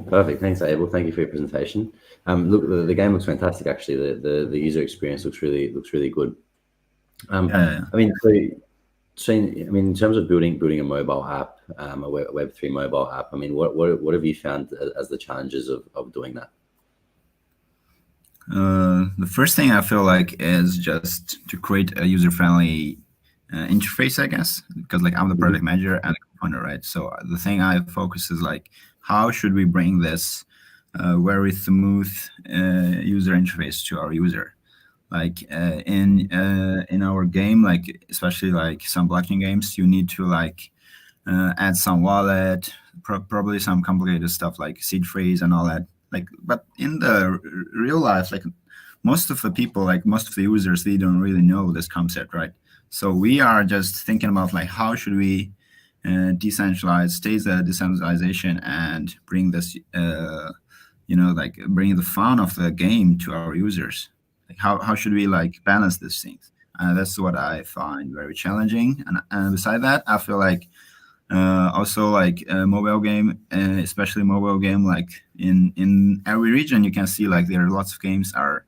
A: Perfect. Thanks, Abel. Thank you for your presentation. Look, the game looks fantastic. Actually, the user experience looks really good.
F: Yeah.
A: I mean, so in terms of building a mobile app, a Web3 mobile app, I mean, what have you found as the challenges of doing that?
F: The first thing I feel like is just to create a user-friendly interface, I guess, because like I'm the project manager and the co-founder, right? So the thing I focus is like, how should we bring this very smooth user interface to our user? like in our game, like especially like some blockchain games, you need to like add some wallet, probably some complicated stuff like seed phrase and all that. Like, but in the real life, like most of the people, like most of the users, they don't really know this concept, right? So we are just thinking about like how should we decentralize, stage the decentralization, and bring this, like bring the fun of the game to our users. Like how should we like balance these things? That's what I find very challenging. And beside that, I feel like also like mobile game, especially mobile game, like in every region you can see like there are lots of games are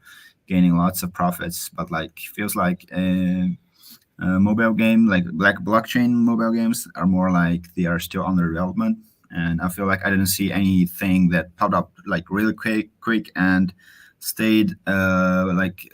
F: gaining lots of profits, but like feels like mobile game like blockchain mobile games are more like they are still under development. And I feel like I didn't see anything that popped up like really quick and stayed like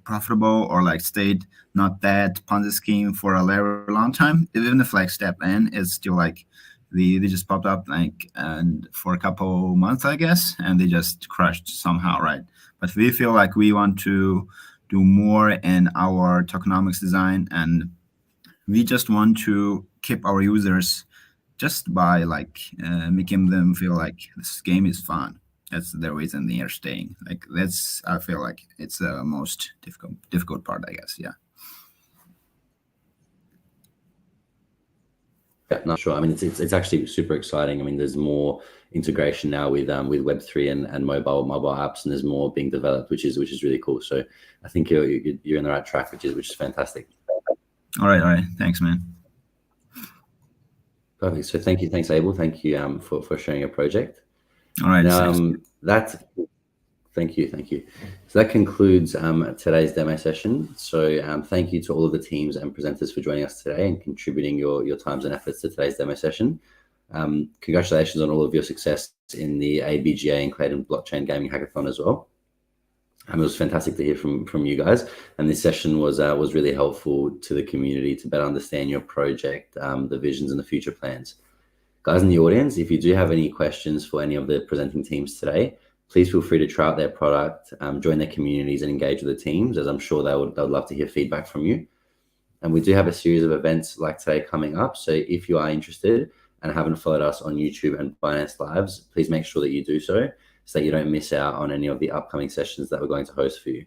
F: profitable, or like stayed not that Ponzi scheme for a very long time. Even if like Step N is still like they just popped up like and for a couple months, I guess, and they just crashed somehow, right? But we feel like we want to do more in our tokenomics design, and we just want to keep our users just by like making them feel like this game is fun. That's the reason they are staying. Like that's, I feel like it's the most difficult part, I guess. Yeah.
A: Yeah, not sure. I mean, it's actually super exciting. I mean, there's more integration now with Web3 and mobile apps, and there's more being developed, which is really cool. So I think you're in the right track, which is fantastic.
F: All right. Thanks, man.
A: Perfect. So thanks Abel. Thank you for sharing your project.
F: All right.
A: Thank you. So that concludes today's demo session. So thank you to all of the teams and presenters for joining us today and contributing your times and efforts to today's demo session. Congratulations on all of your success in the ABGA and KLAYTN blockchain gaming hackathon as well. It was fantastic to hear from you guys, and this session was really helpful to the community to better understand your project, the visions and the future plans. Guys in the audience, if you do have any questions for any of the presenting teams today, please feel free to try out their product, join their communities and engage with the teams, as I'm sure they would love to hear feedback from you. And we do have a series of events like today coming up. So if you are interested and haven't followed us on YouTube and Finance Lives, please make sure that you do so that you don't miss out on any of the upcoming sessions that we're going to host for you.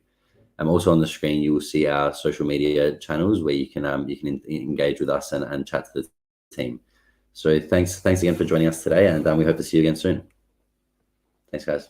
A: Also on the screen, you will see our social media channels where you can engage with us and chat to the team. So thanks again for joining us today, and we hope to see you again soon. Thanks, guys.